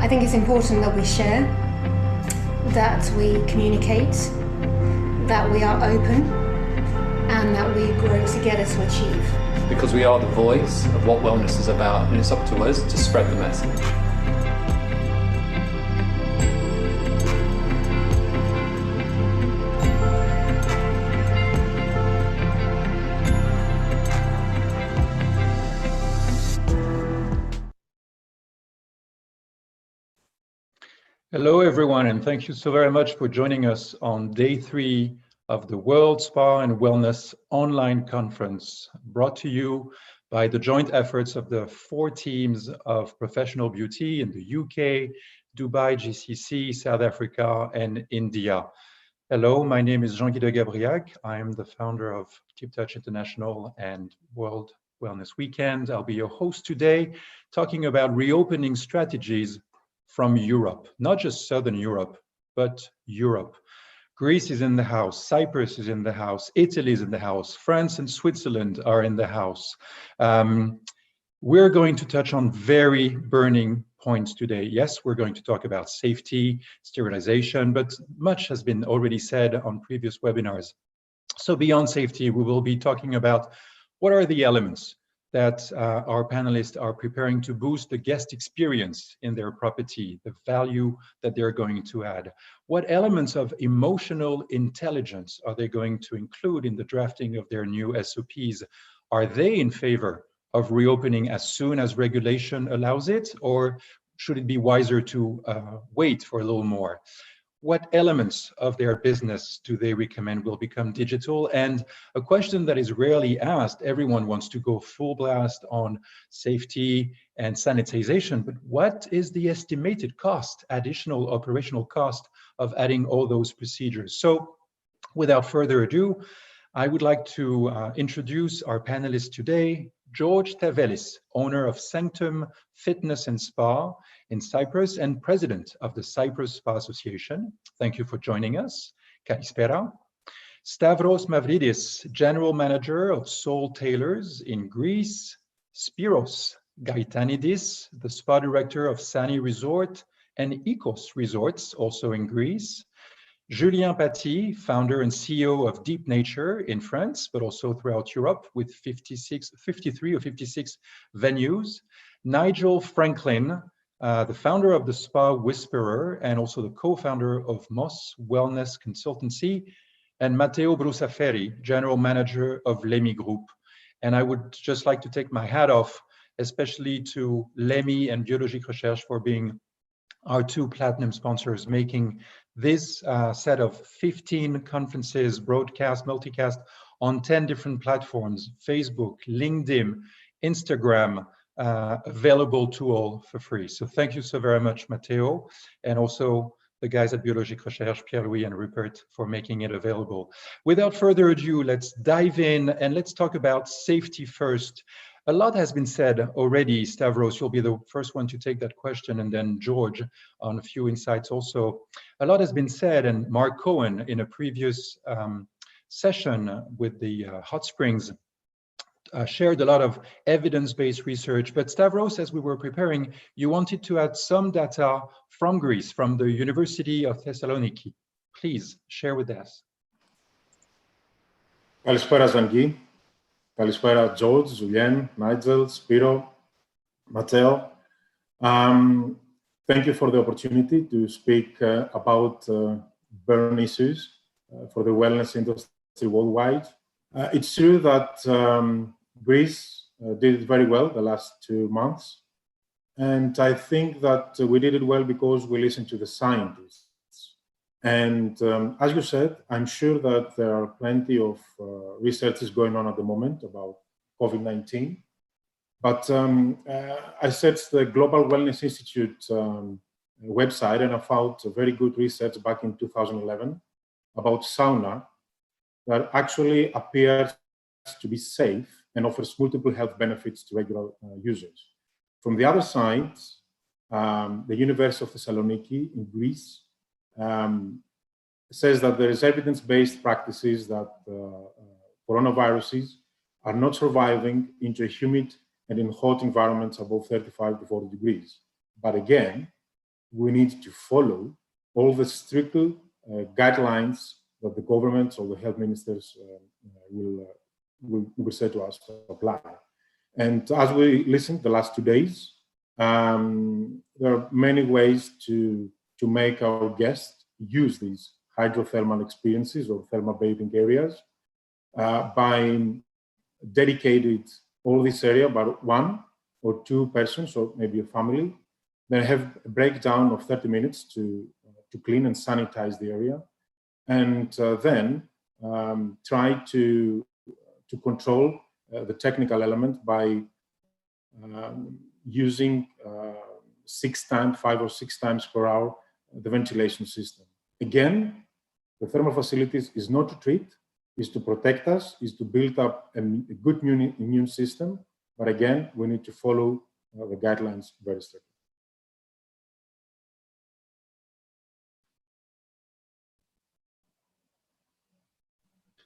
I think it's important that we share, that we communicate, that we are open, and that we grow together to achieve. Because we are the voice of what wellness is about, and it's up to us to spread the message. Hello, everyone, and thank you so very much for joining us on day 3 of the World Spa and Wellness online conference, brought to you by the joint efforts of the 4 teams of professional beauty in the UK, Dubai, GCC, South Africa, and India. Hello, my name is Jean-Guy de Gabriac. I am the founder of Keep Touch International and World Wellness Weekend. I'll be your host today, talking about reopening strategies from Europe, not just Southern Europe, but Europe. Greece is in the house, Cyprus is in the house, Italy is in the house, France and Switzerland are in the house. We're going to touch on very burning points today. Yes, we're going to talk about safety, sterilization, but much has been already said on previous webinars. So beyond safety, we will be talking about what are the elements that our panelists are preparing to boost the guest experience in their property, the value that they're going to add. What elements of emotional intelligence are they going to include in the drafting of their new SOPs? Are they in favor of reopening as soon as regulation allows it, or should it be wiser to wait for a little more? What elements of their business do they recommend will become digital? And a question that is rarely asked, everyone wants to go full blast on safety and sanitization, but what is the estimated cost, additional operational cost of adding all those procedures? So without further ado, I would like to introduce our panelists today. George Tavelis, owner of Sanctum Fitness and Spa in Cyprus and president of the Cyprus Spa Association. Thank you for joining us. Kalispera. Stavros Mavridis, general manager of Soul Tailors in Greece. Spiros Gaitanidis, the spa director of Sani Resort and Ecos Resorts, also in Greece. Julien Paty, founder and CEO of Deep Nature in France, but also throughout Europe with 53 or 56 venues. Nigel Franklin, the founder of the Spa Whisperer and also the co-founder of Moss Wellness Consultancy. And Matteo Brusaferri, general manager of Lemi Group. And I would just like to take my hat off, especially to Lemi and Biologique Recherche for being our 2 platinum sponsors, making this set of 15 conferences, broadcast, multicast on 10 different platforms, Facebook, LinkedIn, Instagram, available to all for free. So thank you so very much, Matteo, and also the guys at Biologique Recherche, Pierre-Louis and Rupert, for making it available. Without further ado, let's dive in and let's talk about safety first. A lot has been said already. Stavros, you'll be the first one to take that question, and then George on a few insights also. A lot has been said, and Mark Cohen in a previous session with the hot springs shared a lot of evidence-based research. But Stavros, as we were preparing, you wanted to add some data from Greece, from the University of Thessaloniki. Please share with us. Kalispera, Jean-Guy. Kalispera, George, Julien, Nigel, Spiro, Matteo. Thank you for the opportunity to speak about burn issues for the wellness industry worldwide. It's true that Greece did it very well the last 2 months. And I think that we did it well because we listened to the scientists. And as you said, I'm sure that there are plenty of researches going on at the moment about COVID-19. But I searched the Global Wellness Institute website and I found a very good research back in 2011 about sauna that actually appears to be safe and offers multiple health benefits to regular users. From the other side, the University of Thessaloniki in Greece says that there is evidence-based practices that coronaviruses are not surviving into humid and in hot environments above 35 to 40 degrees. But again, we need to follow all the strict guidelines that the governments or the health ministers will say to us to apply. And as we listened the last 2 days, there are many ways to make our guests use these hydrothermal experiences or thermal bathing areas by dedicated all this area by 1 or 2 persons or maybe a family. Then have a breakdown of 30 minutes to clean and sanitize the area, and then try to control the technical element by using 5 or 6 times per hour the ventilation system. Again, the thermal facilities is not to treat, is to protect us, is to build up a good immune system. But again, we need to follow the guidelines very strictly.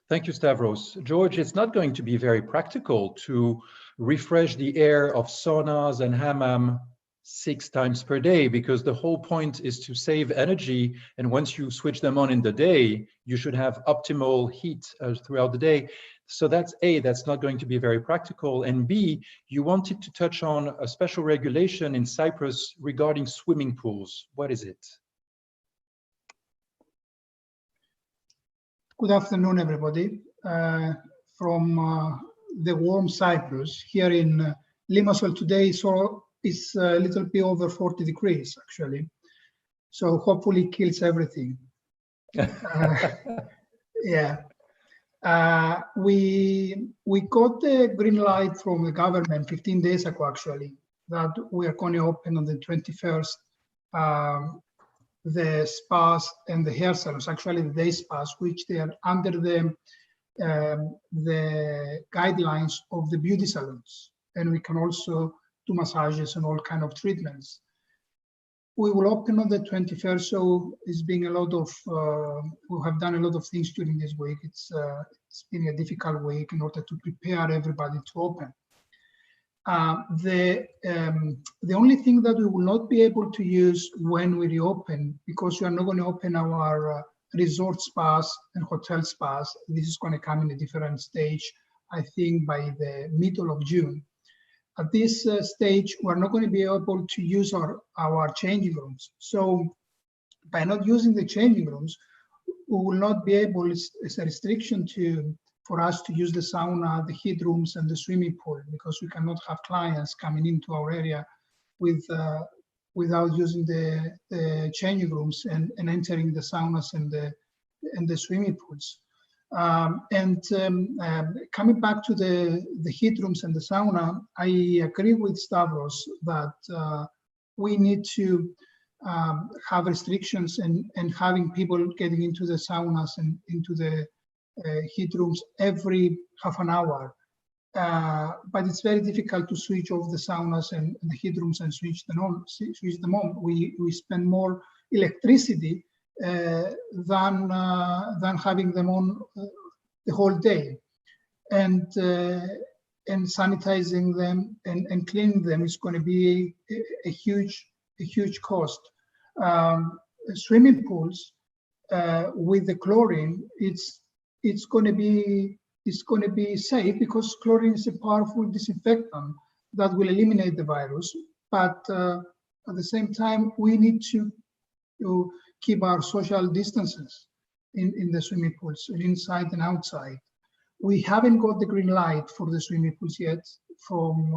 Thank you, Stavros. George, it's not going to be very practical to refresh the air of saunas and hammam 6 times per day, because the whole point is to save energy. And once you switch them on in the day, you should have optimal heat throughout the day. So that's A, that's not going to be very practical. And B, you wanted to touch on a special regulation in Cyprus regarding swimming pools. What is it? Good afternoon, everybody. From the warm Cyprus, here in Limassol today, it's a little bit over 40 degrees, actually. So hopefully it kills everything. Yeah. We got the green light from the government 15 days ago, actually, that we are going to open on the 21st the spas and the hair salons, actually the day spas, which they are under the guidelines of the beauty salons. And we can also do massages and all kind of treatments. We will open on the 21st, so it's been a lot of, we have done a lot of things during this week. It's been a difficult week in order to prepare everybody to open. The only thing that we will not be able to use when we reopen, because we are not going to open our resort spas and hotel spas, this is going to come in a different stage, I think by the middle of June. At this stage, we're not going to be able to use our changing rooms. So by not using the changing rooms, we will not be able, it's a restriction for us to use the sauna, the heat rooms, and the swimming pool, because we cannot have clients coming into our area without using the changing rooms and entering the saunas and the swimming pools. Coming back to the heat rooms and the sauna, I agree with Stavros that we need to have restrictions and having people getting into the saunas and into the heat rooms every half an hour. But it's very difficult to switch off the saunas and the heat rooms and switch them on. We spend more electricity than having them on the whole day, and sanitizing them and cleaning them is going to be a huge cost. Swimming pools with the chlorine, it's going to be safe, because chlorine is a powerful disinfectant that will eliminate the virus. But at the same time, we need to keep our social distances in the swimming pools, inside and outside. We haven't got the green light for the swimming pools yet from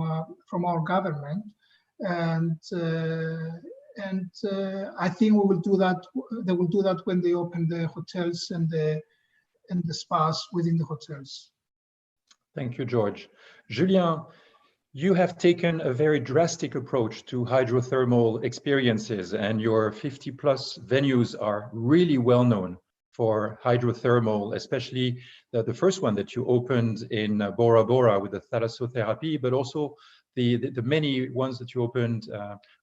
our government, and I think we will do that. They will do that when they open the hotels and the spas within the hotels. Thank you, George. Julien, you have taken a very drastic approach to hydrothermal experiences, and your 50+ venues are really well known for hydrothermal, especially the first one that you opened in Bora Bora with the thalassotherapy, but also the many ones that you opened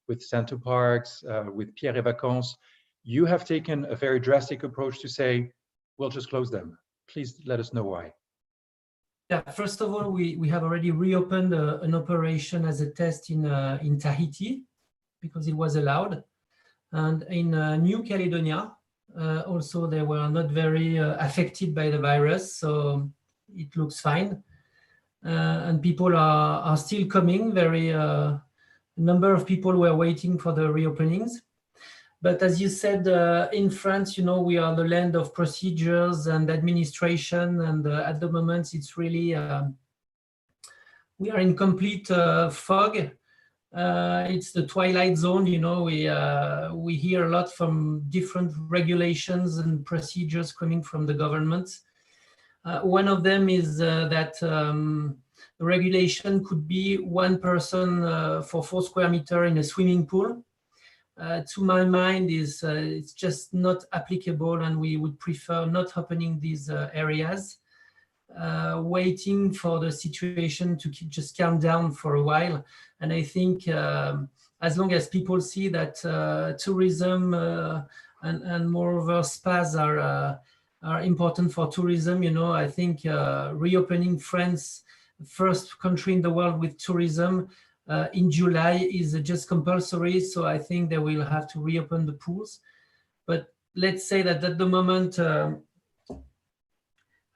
with Santo Parks, with Pierre et Vacances. You have taken a very drastic approach to say, we'll just close them. Please let us know why. Yeah, first of all, we have already reopened an operation as a test in Tahiti, because it was allowed. And in New Caledonia, also they were not very affected by the virus, so it looks fine. And people are still coming. A number of people were waiting for the reopenings. But as you said, in France, we are the land of procedures and administration, and at the moment it's really, we are in complete fog. It's the twilight zone, we hear a lot from different regulations and procedures coming from the government. One of them is that the regulation could be one person for 4 square meters in a swimming pool. To my mind, it's just not applicable, and we would prefer not opening these areas, waiting for the situation to just calm down for a while. And I think as long as people see that tourism and moreover spas are important for tourism, I think reopening France, first country in the world with tourism, in July is just compulsory. So I think they will have to reopen the pools. But let's say that at the moment,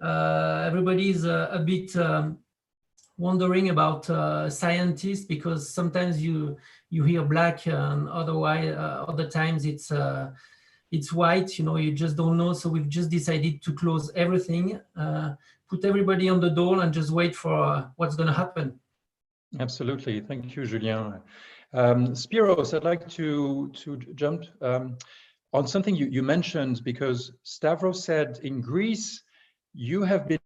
everybody is a bit wondering about scientists, because sometimes you hear black and otherwise other times it's white, you just don't know. So we've just decided to close everything, put everybody on the door and just wait for what's going to happen. Absolutely. Thank you, Julien. Spiros, I'd like to jump on something you mentioned, because Stavros said in Greece, you have been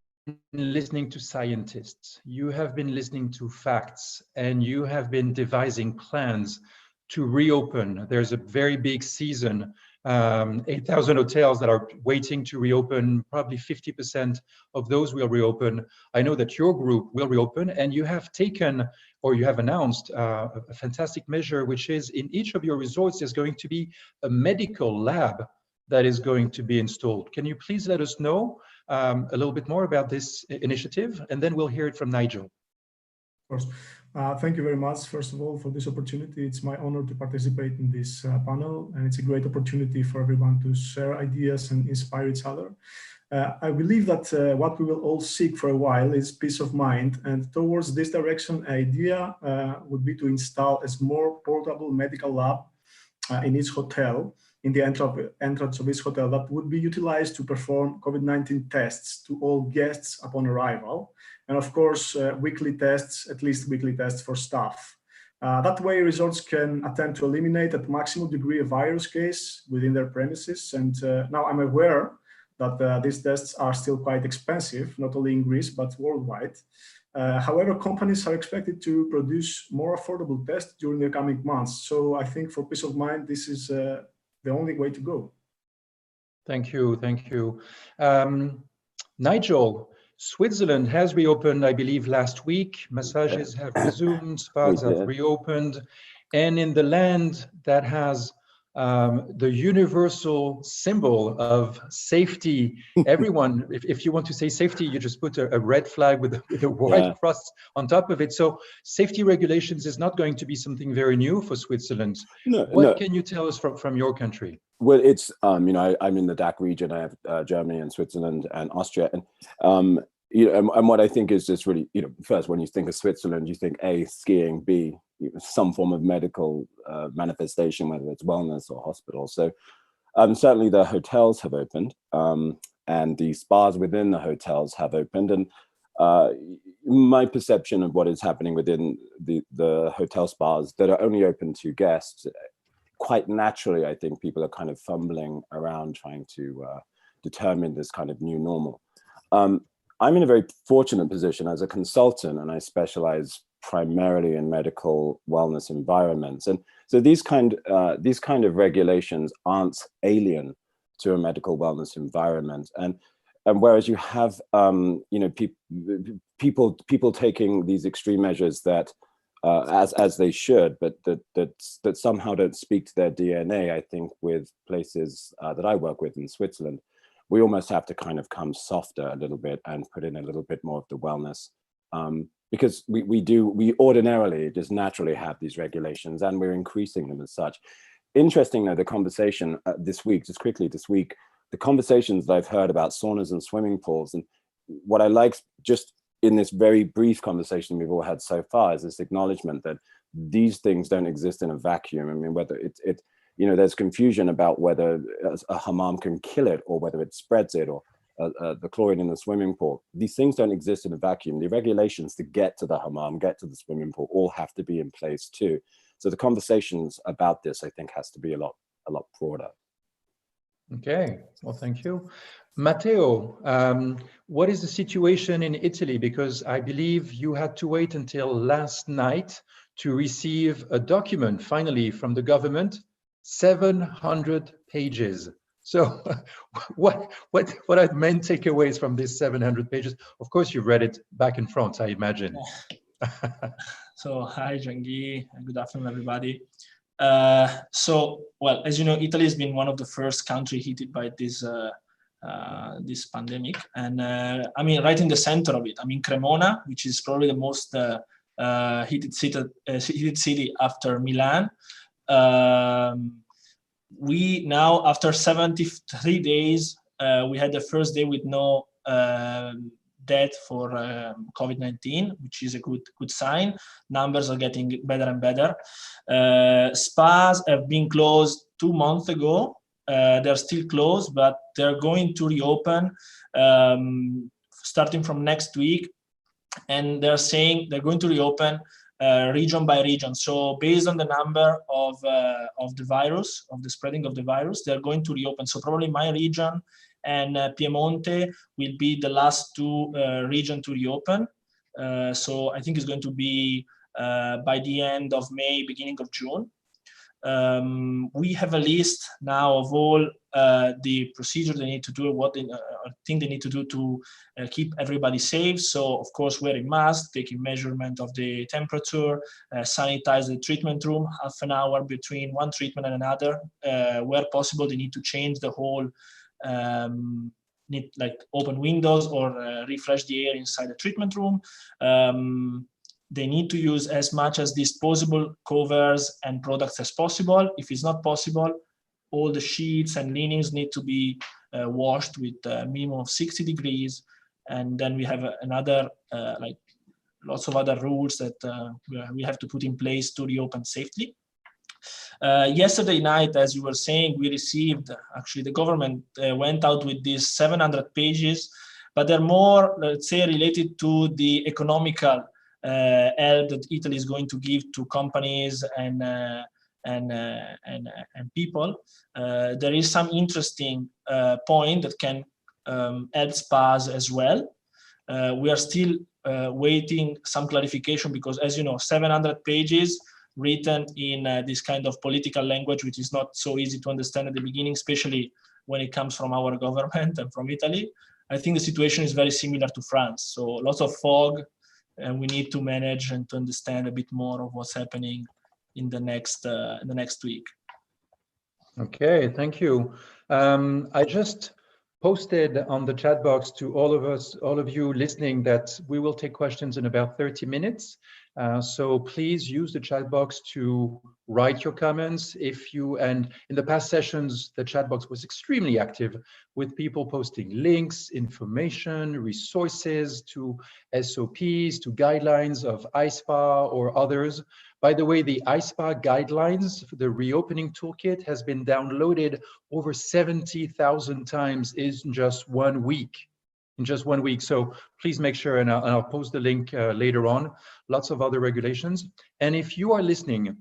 listening to scientists, you have been listening to facts, and you have been devising plans to reopen. There's a very big season, 8,000 hotels that are waiting to reopen. Probably 50% of those will reopen. I know that your group will reopen, and you have taken, or you have announced a fantastic measure, which is in each of your resorts, there's going to be a medical lab that is going to be installed. Can you please let us know a little bit more about this initiative, and then we'll hear it from Nigel. Of course. Thank you very much, first of all, for this opportunity. It's my honor to participate in this panel, and it's a great opportunity for everyone to share ideas and inspire each other. I believe that what we will all seek for a while is peace of mind, and towards this direction, idea would be to install a more portable medical lab in each hotel, in the entrance of each hotel, that would be utilized to perform COVID-19 tests to all guests upon arrival. And of course, weekly tests, at least weekly tests for staff. That way, resorts can attempt to eliminate at maximum degree a virus case within their premises. And now I'm aware that these tests are still quite expensive, not only in Greece, but worldwide. However, companies are expected to produce more affordable tests during the coming months. So I think for peace of mind, this is the only way to go. Thank you, thank you. Nigel, Switzerland has reopened, I believe, last week. Massages have resumed, spas have reopened. And in the land that has the universal symbol of safety, everyone, if you want to say safety, you just put a red flag with a white cross on top of it. So safety regulations is not going to be something very new for Switzerland. What can you tell us from your country? Well, it's, I'm in the DACH region. I have Germany and Switzerland and Austria. And, and what I think is just really, first, when you think of Switzerland, you think A, skiing, B, some form of medical manifestation, whether it's wellness or hospital. So certainly the hotels have opened, and the spas within the hotels have opened. And my perception of what is happening within the hotel spas that are only open to guests, quite naturally, I think people are kind of fumbling around trying to determine this kind of new normal. I'm in a very fortunate position as a consultant, and I specialize primarily in medical wellness environments. And so these kind of regulations aren't alien to a medical wellness environment. And whereas you have people taking these extreme measures that as they should, but that somehow don't speak to their DNA, I think with places that I work with in Switzerland, we almost have to kind of come softer a little bit and put in a little bit more of the wellness. Because we ordinarily just naturally have these regulations, and we're increasing them as such. Interesting though, the conversation this week, just quickly this week, the conversations that I've heard about saunas and swimming pools, and what I like just in this very brief conversation we've all had so far is this acknowledgement that these things don't exist in a vacuum. I mean, whether it there's confusion about whether a hammam can kill it or whether it spreads it, or the chlorine in the swimming pool. These things don't exist in a vacuum. The regulations to get to the hammam, get to the swimming pool, all have to be in place too. So the conversations about this, I think, has to be a lot broader. Okay, well, thank you. Matteo, what is the situation in Italy? Because I believe you had to wait until last night to receive a document, finally, from the government, 700 pages. So what are the main takeaways from this 700 pages? Of course, you've read it back in France, I imagine. So hi, Jean-Guy, and good afternoon, everybody. So, well, as you know, Italy has been one of the first countries hit by this this pandemic, and I mean, right in the center of it. I mean, Cremona, which is probably the most heated city after Milan. We now, after 73 days, we had the first day with no death for COVID-19, which is a good sign. Numbers are getting better and better. Spas have been closed 2 months ago. They're still closed, but they're going to reopen starting from next week. And they're saying they're going to reopen region by region. So based on the number of the virus, of the spreading of the virus, they're going to reopen. So probably my region and Piemonte will be the last two regions to reopen. So I think it's going to be by the end of May, beginning of June. We have a list now of all the procedures they need to do, what they think they need to do to keep everybody safe. So, of course, wearing masks, taking measurement of the temperature, sanitize the treatment room, half an hour between one treatment and another. Where possible, they need to change the whole, need like open windows or refresh the air inside the treatment room. They need to use as much as disposable covers and products as possible. If it's not possible, all the sheets and linens need to be washed with a minimum of 60 degrees. And then we have another, like lots of other rules that we have to put in place to reopen safely. Yesterday night, as you were saying, we received, actually the government went out with these 700 pages, but they're more, let's say, related to the economical help that Italy is going to give to companies and people. There is some interesting point that can help spas as well. We are still waiting some clarification because, as you know, 700 pages written in this kind of political language, which is not so easy to understand at the beginning, especially when it comes from our government and from Italy. I think the situation is very similar to France. So lots of fog, and we need to manage and to understand a bit more of what's happening in the next week. Okay, thank you. I just posted on the chat box to all of you listening, that we will take questions in about 30 minutes. So please use the chat box to write your comments. And in the past sessions, the chat box was extremely active with people posting links, information, resources to SOPs, to guidelines of ISPA or others. By the way, the ISPA guidelines for the reopening toolkit has been downloaded over 70,000 times in just 1 week. So please make sure, and I'll post the link later on, lots of other regulations. And if you are listening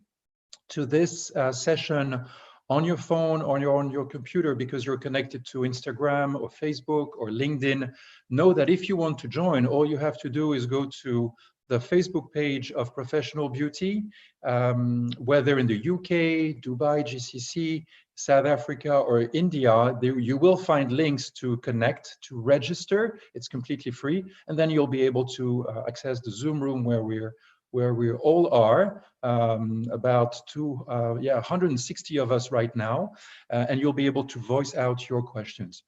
to this session on your phone or on your computer because you're connected to Instagram or Facebook or LinkedIn, know that if you want to join, all you have to do is go to the Facebook page of Professional Beauty, whether in the UK, Dubai, GCC, South Africa, or India, you will find links to connect, to register. It's completely free. And then you'll be able to access the Zoom room where we all are, about 160 of us right now, and you'll be able to voice out your questions.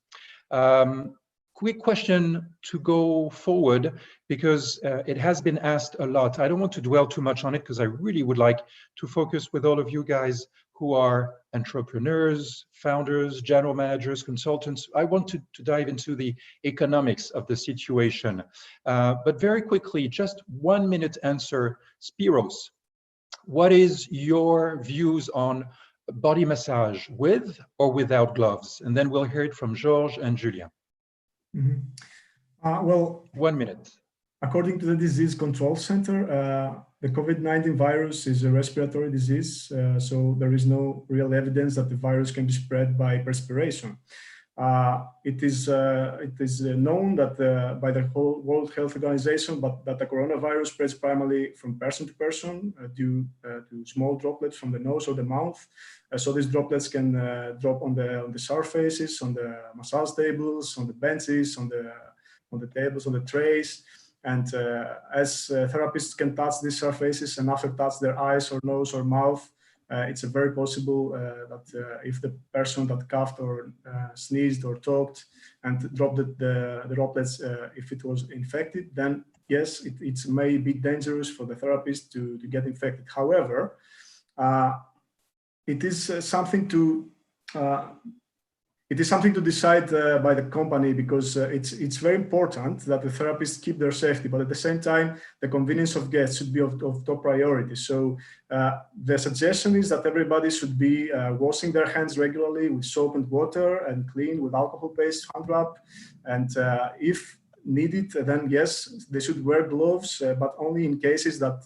Quick question to go forward, because it has been asked a lot. I don't want to dwell too much on it because I really would like to focus with all of you guys who are entrepreneurs, founders, general managers, consultants. I want to dive into the economics of the situation. But very quickly, just 1 minute answer. Spiros, what is your views on body massage with or without gloves? And then we'll hear it from Georges and Julien. Well, 1 minute. According to the Disease Control Center, the COVID-19 virus is a respiratory disease, so there is no real evidence that the virus can be spread by perspiration. It is known that by the whole World Health Organization, but that the coronavirus spreads primarily from person to person due to small droplets from the nose or the mouth. So these droplets can drop on the surfaces, on the massage tables, on the benches, on the tables, on the trays. And as therapists can touch these surfaces and after touch their eyes or nose or mouth, it's very possible that if the person that coughed or sneezed or talked and dropped the droplets, if it was infected, then yes, it may be dangerous for the therapist to get infected. However, it is something to decide by the company, because it's very important that the therapists keep their safety, but at the same time, the convenience of guests should be of top priority. So the suggestion is that everybody should be washing their hands regularly with soap and water and clean with alcohol-based hand rub. And if needed, then yes, they should wear gloves, but only in cases that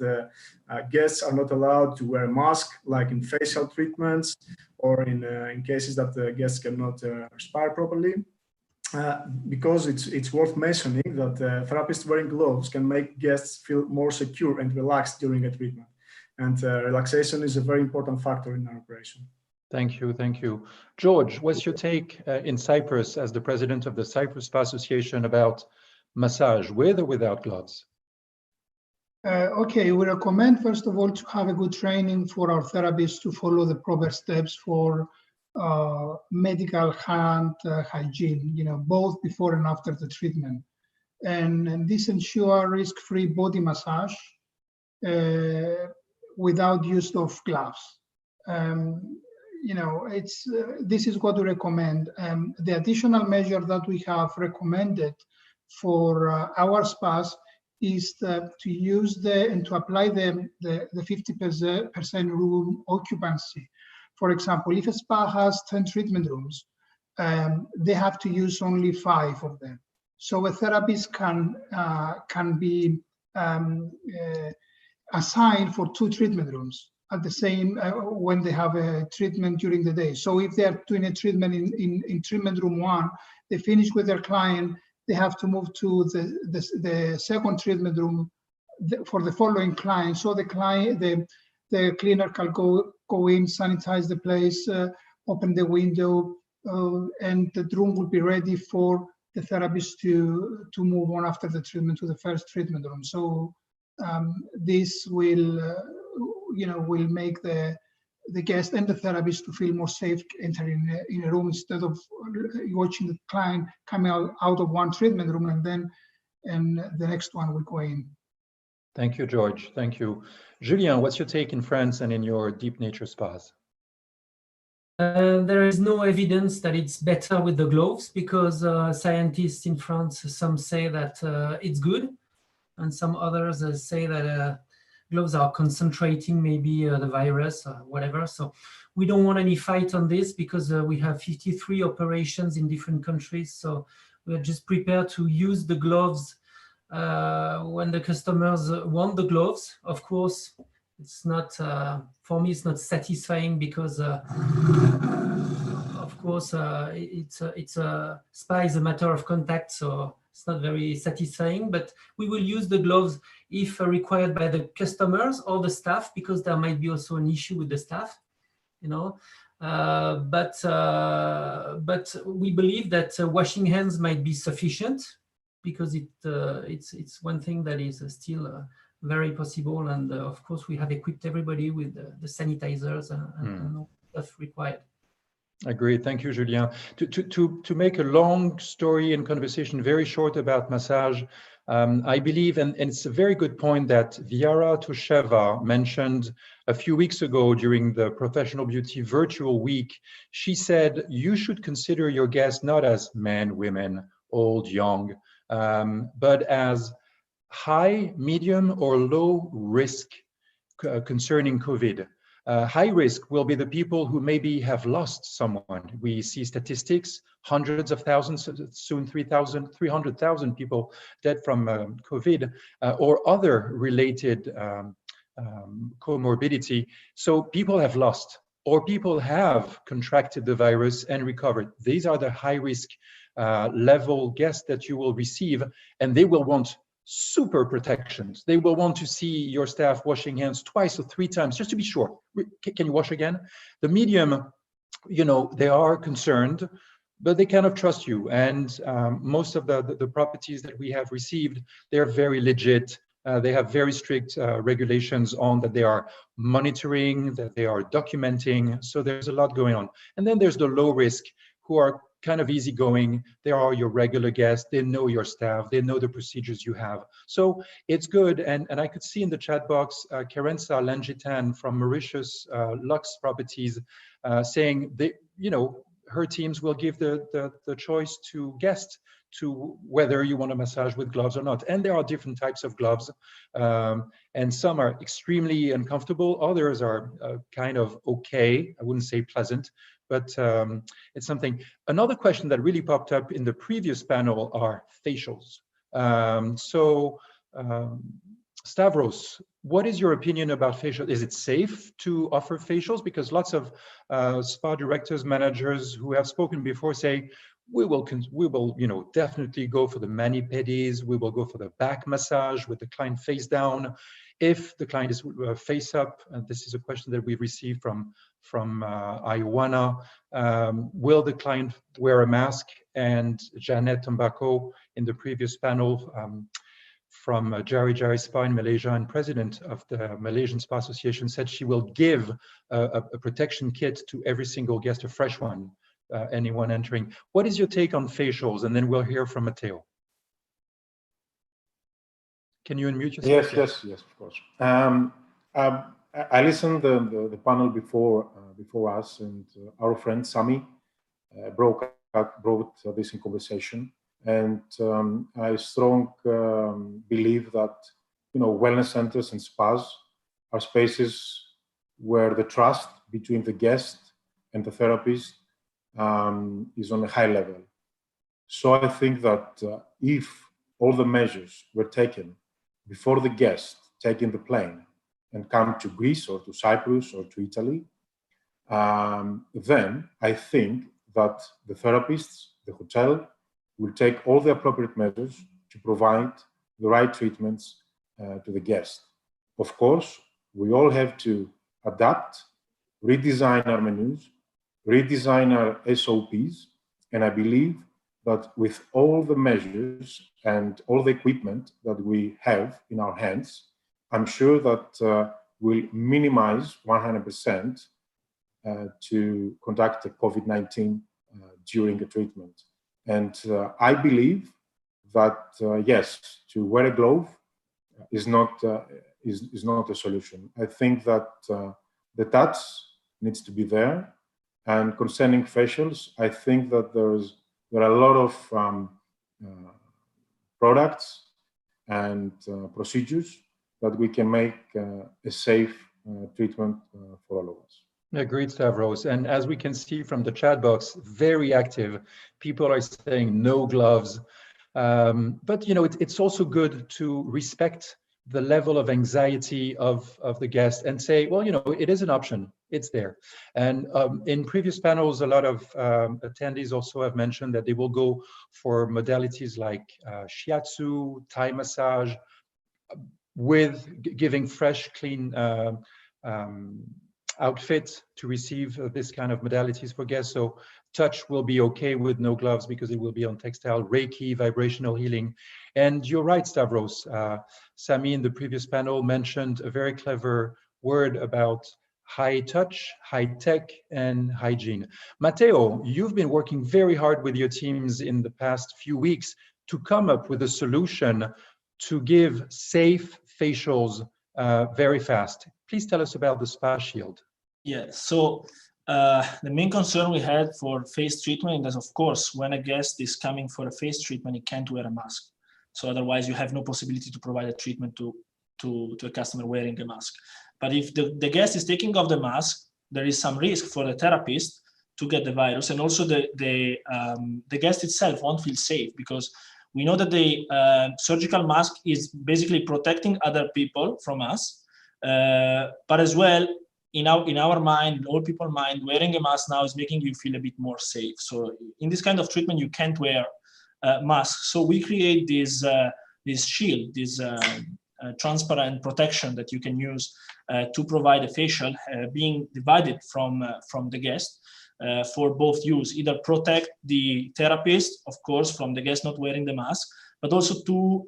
guests are not allowed to wear a mask, like in facial treatments, or in cases that the guests cannot respire properly. Because it's worth mentioning that therapists wearing gloves can make guests feel more secure and relaxed during a treatment. And relaxation is a very important factor in our operation. Thank you, thank you. George, what's your take in Cyprus as the president of the Cyprus Spa Association about massage with or without gloves? Okay, we recommend, first of all, to have a good training for our therapists to follow the proper steps for medical hand hygiene, both before and after the treatment. And this ensures risk-free body massage without use of gloves. This is what we recommend. The additional measure that we have recommended for our spas is to use and to apply the 50% room occupancy. For example, if a spa has 10 treatment rooms, they have to use only 5 of them. So a therapist can be assigned for 2 treatment rooms at the same when they have a treatment during the day. So if they are doing a treatment in treatment room 1, they finish with their client, they have to move to the second treatment room for the following client. So the cleaner can go in, sanitize the place, open the window, and the room will be ready for the therapist to move on after the treatment to the first treatment room. So this will make the guest and the therapist to feel more safe entering in a room, instead of watching the client coming out of one treatment room and the next one will go in. Thank you, George. Thank you. Julien, what's your take in France and in your deep nature spas? There is no evidence that it's better with the gloves, because scientists in France, some say that it's good, and some others say that gloves are concentrating maybe the virus or whatever. So we don't want any fight on this, because we have 53 operations in different countries. So we're just prepared to use the gloves when the customers want the gloves. Of course, it's not, for me, it's not satisfying, because of course, it's a spa is a matter of contact, so it's not very satisfying, but we will use the gloves if required by the customers or the staff, because there might be also an issue with the staff, but we believe that washing hands might be sufficient, because it's one thing that is still very possible, and of course we have equipped everybody with the sanitizers and all stuff required. Agreed. Thank you, Julien. To make a long story and conversation very short about massage, I believe, and it's a very good point that Viara Tusheva mentioned a few weeks ago during the Professional Beauty Virtual Week, she said, you should consider your guests not as men, women, old, young, but as high, medium, or low risk concerning COVID. High risk will be the people who maybe have lost someone. We see statistics, hundreds of thousands, soon 300,000 people dead from COVID or other related comorbidity. So people have lost, or people have contracted the virus and recovered. These are the high risk level guests that you will receive, and they will want super protections. They will want to see your staff washing hands twice or 3 times, just to be sure. Can you wash again? The medium, you know, they are concerned, but they kind of trust you. And most of the properties that we have received, they're very legit. They have very strict regulations on that they are monitoring, that they are documenting. So there's a lot going on. And then there's the low risk, who are kind of easygoing. They are your regular guests. They know your staff. They know the procedures you have. So it's good. And I could see in the chat box, Kerensa Langitan from Mauritius Lux Properties saying they, you know, her teams will give the choice to guests to whether you want a massage with gloves or not. And there are different types of gloves. And some are extremely uncomfortable. Others are kind of okay. I wouldn't say pleasant, but it's something. Another question that really popped up in the previous panel are facials. Stavros, what is your opinion about facial? Is it safe to offer facials? Because lots of spa directors, managers who have spoken before say, we will, you know, definitely go for the mani-pedis. We will go for the back massage with the client face down. If the client is face up, and this is a question that we received from Iowana, will the client wear a mask? And Janet Tambako in the previous panel from Jari Jari Spa in Malaysia and president of the Malaysian Spa Association said she will give a protection kit to every single guest, a fresh one, anyone entering. What is your take on facials? And then we'll hear from Matteo. Can you unmute yourself? Yes, of course. I listened the panel before us, and our friend Sami brought this in conversation. And I strongly believe that, you know, wellness centers and spas are spaces where the trust between the guest and the therapist is on a high level. So I think that if all the measures were taken before the guest taking the plane and come to Greece or to Cyprus or to Italy, then I think that the therapists, the hotel, will take all the appropriate measures to provide the right treatments to the guest. Of course, we all have to adapt, redesign our menus, redesign our SOPs, and I believe that with all the measures and all the equipment that we have in our hands, I'm sure that we'll minimize 100% to conduct the COVID-19 during the treatment. And I believe that, yes, to wear a glove is not a solution. I think that the touch needs to be there. And concerning facials, I think that there are a lot of products and procedures that we can make a safe treatment for all of us. Agreed, Stavros. And as we can see from the chat box, very active. People are saying no gloves. But, you know, it's also good to respect the level of anxiety of the guest and say, well, you know, it is an option. It's there. And in previous panels, a lot of attendees also have mentioned that they will go for modalities like shiatsu, Thai massage, with giving fresh, clean outfit to receive this kind of modalities for guests. So touch will be okay with no gloves because it will be on textile, Reiki, vibrational healing. And you're right, Stavros. Sami in the previous panel mentioned a very clever word about high touch, high tech, and hygiene. Matteo, you've been working very hard with your teams in the past few weeks to come up with a solution to give safe facials very fast. please tell us about the spa shield. Yeah, so the main concern we had for face treatment is, of course, when a guest is coming for a face treatment, he can't wear a mask. So otherwise, you have no possibility to provide a treatment to a customer wearing a mask. But if the guest is taking off the mask, there is some risk for the therapist to get the virus, and also the guest itself won't feel safe, because we know that the surgical mask is basically protecting other people from us, but as well, in our mind, all people's mind, wearing a mask now is making you feel a bit more safe. So in this kind of treatment, you can't wear masks. So we create this shield, this transparent protection that you can use to provide a facial being divided from the guest for both use, either protect the therapist, of course, from the guest not wearing the mask, but also to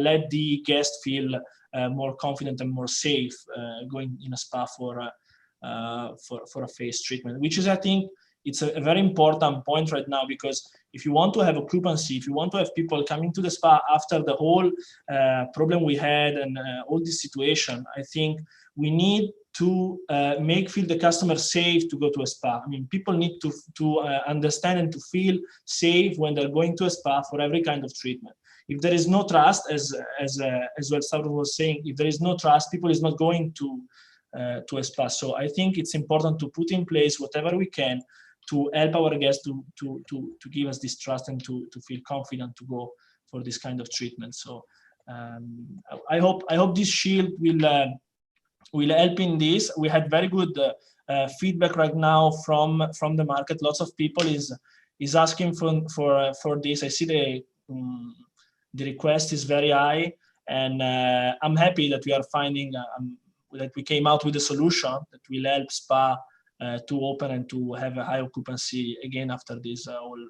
let the guest feel more confident and more safe going in a spa for a face treatment, which is, I think, it's a very important point right now, because if you want to have occupancy, if you want to have people coming to the spa after the whole problem we had and all this situation, I think we need to feel the customer safe to go to a spa. I mean, people need to understand and to feel safe when they're going to a spa for every kind of treatment. If there is no trust, as well Stavros was saying, if there is no trust, people is not going to a spa. So I think it's important to put in place whatever we can to help our guests to give us this trust and to feel confident to go for this kind of treatment. So I hope this shield will help in this. We had very good feedback right now from the market. Lots of people is asking for this. I see the request is very high, and I'm happy that we are finding that we came out with a solution that will help spa to open and to have a high occupancy again after this whole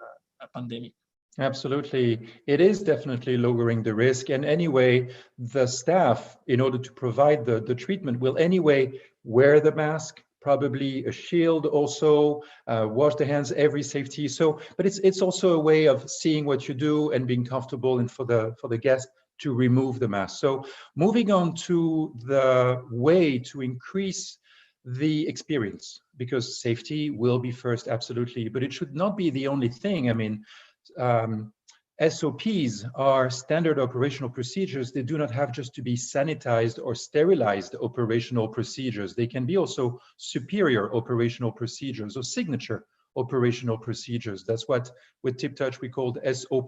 pandemic. Absolutely. It is definitely lowering the risk. And anyway, the staff, in order to provide the treatment, will anyway wear the mask, probably a shield also, wash the hands, every safety. So, but it's also a way of seeing what you do and being comfortable, and for the guest to remove the mask. So moving on to the way to increase the experience, because safety will be first, absolutely, but it should not be the only thing. I mean, SOPs are standard operational procedures. They do not have just to be sanitized or sterilized operational procedures. They can be also superior operational procedures or signature operational procedures. That's what with TipTouch we called SO+,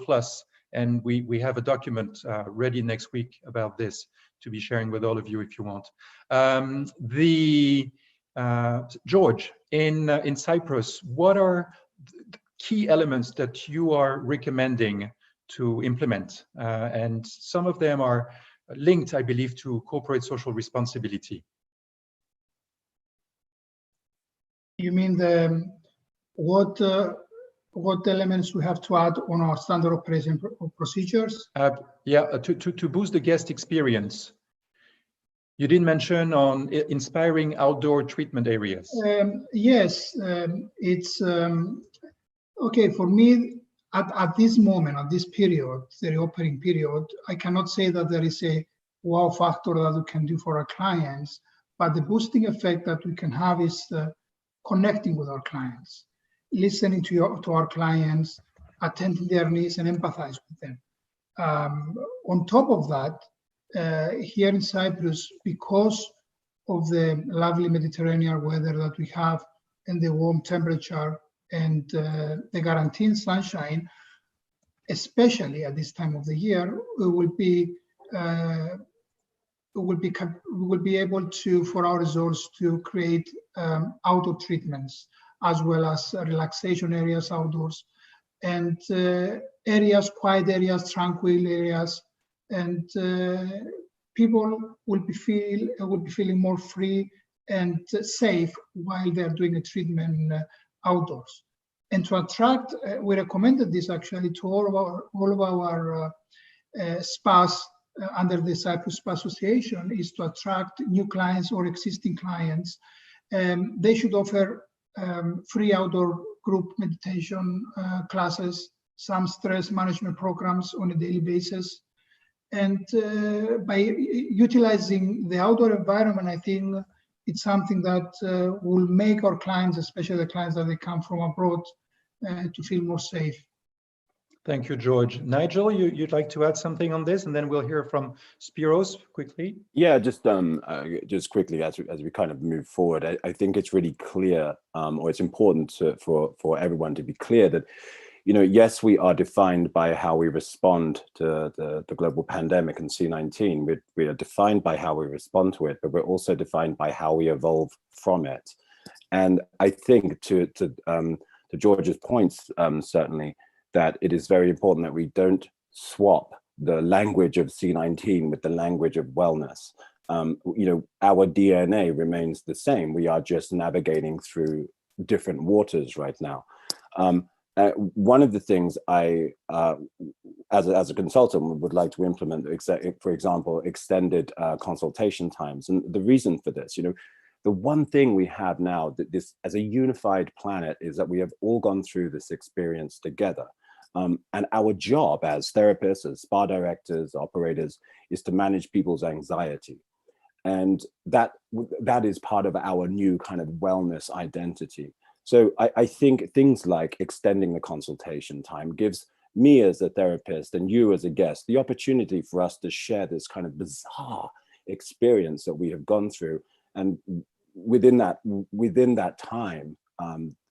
and we have a document ready next week about this to be sharing with all of you if you want. George, in Cyprus, what are key elements that you are recommending to implement? And some of them are linked, I believe, to corporate social responsibility. You mean what elements we have to add on our standard operation procedures? Yeah, to boost the guest experience. You didn't mention on inspiring outdoor treatment areas. Yes, it's okay for me. At this moment, at this period, the reopening period, I cannot say that there is a wow factor that we can do for our clients, but the boosting effect that we can have is connecting with our clients, listening to our clients, attending their needs, and empathize with them. On top of that, here in Cyprus, because of the lovely Mediterranean weather that we have and the warm temperature and the guaranteed sunshine, especially at this time of the year, we will be able to, for our resorts, to create outdoor treatments as well as relaxation areas outdoors, and areas, quiet areas, tranquil areas, and people will be feeling more free and safe while they're doing a treatment outdoors. And to attract, we recommended this actually to all of our spas under the Cyprus Spa Association, is to attract new clients or existing clients. They should offer free outdoor group meditation classes, some stress management programs on a daily basis. And by utilizing the outdoor environment, I think it's something that will make our clients, especially the clients that they come from abroad, to feel more safe. Thank you, George. Nigel, you'd like to add something on this, and then we'll hear from Spiros quickly. Yeah, just quickly as we kind of move forward, I think it's really clear, or it's important for everyone to be clear that, you know, yes, we are defined by how we respond to the global pandemic and C-19. We are defined by how we respond to it, but we're also defined by how we evolve from it. And I think to George's points, certainly, that it is very important that we don't swap the language of C-19 with the language of wellness. You know, our DNA remains the same. We are just navigating through different waters right now. One of the things I, as a consultant, would like to implement, for example, extended consultation times. And the reason for this, you know, the one thing we have now, that this as a unified planet, is that we have all gone through this experience together. And our job as therapists, as spa directors, operators, is to manage people's anxiety. And that is part of our new kind of wellness identity. So I think things like extending the consultation time gives me as a therapist and you as a guest the opportunity for us to share this kind of bizarre experience that we have gone through. And within that time,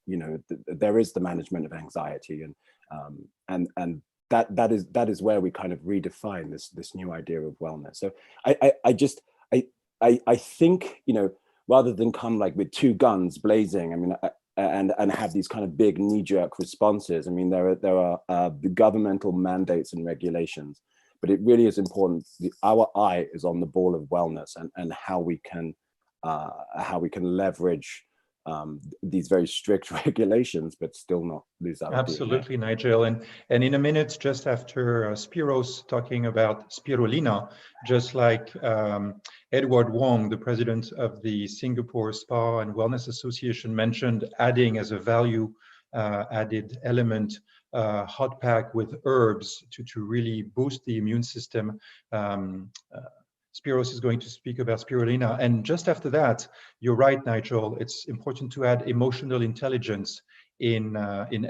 you know, there is the management of anxiety, and that is where we kind of redefine this new idea of wellness. So I think, you know, rather than come like with two guns blazing, I mean, and have these kind of big knee-jerk responses. I mean, there are the governmental mandates and regulations, but it really is important. Our eye is on the ball of wellness and how we can leverage these very strict regulations, but still not lose our Absolutely, DNA. Nigel. And in a minute, just after Spiros talking about spirulina, just like Edward Wong, the president of the Singapore Spa and Wellness Association, mentioned adding as a value added element hot pack with herbs to really boost the immune system. Spiros is going to speak about spirulina. And just after that, you're right, Nigel, it's important to add emotional intelligence in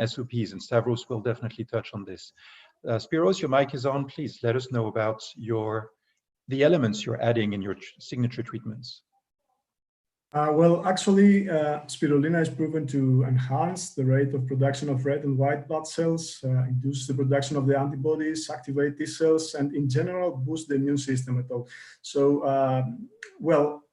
SOPs, and Stavros will definitely touch on this. Spiros, your mic is on. Please let us know about the elements you're adding in your signature treatments. Well, actually, spirulina is proven to enhance the rate of production of red and white blood cells, induce the production of the antibodies, activate T cells, and in general, boost the immune system at all. So, well,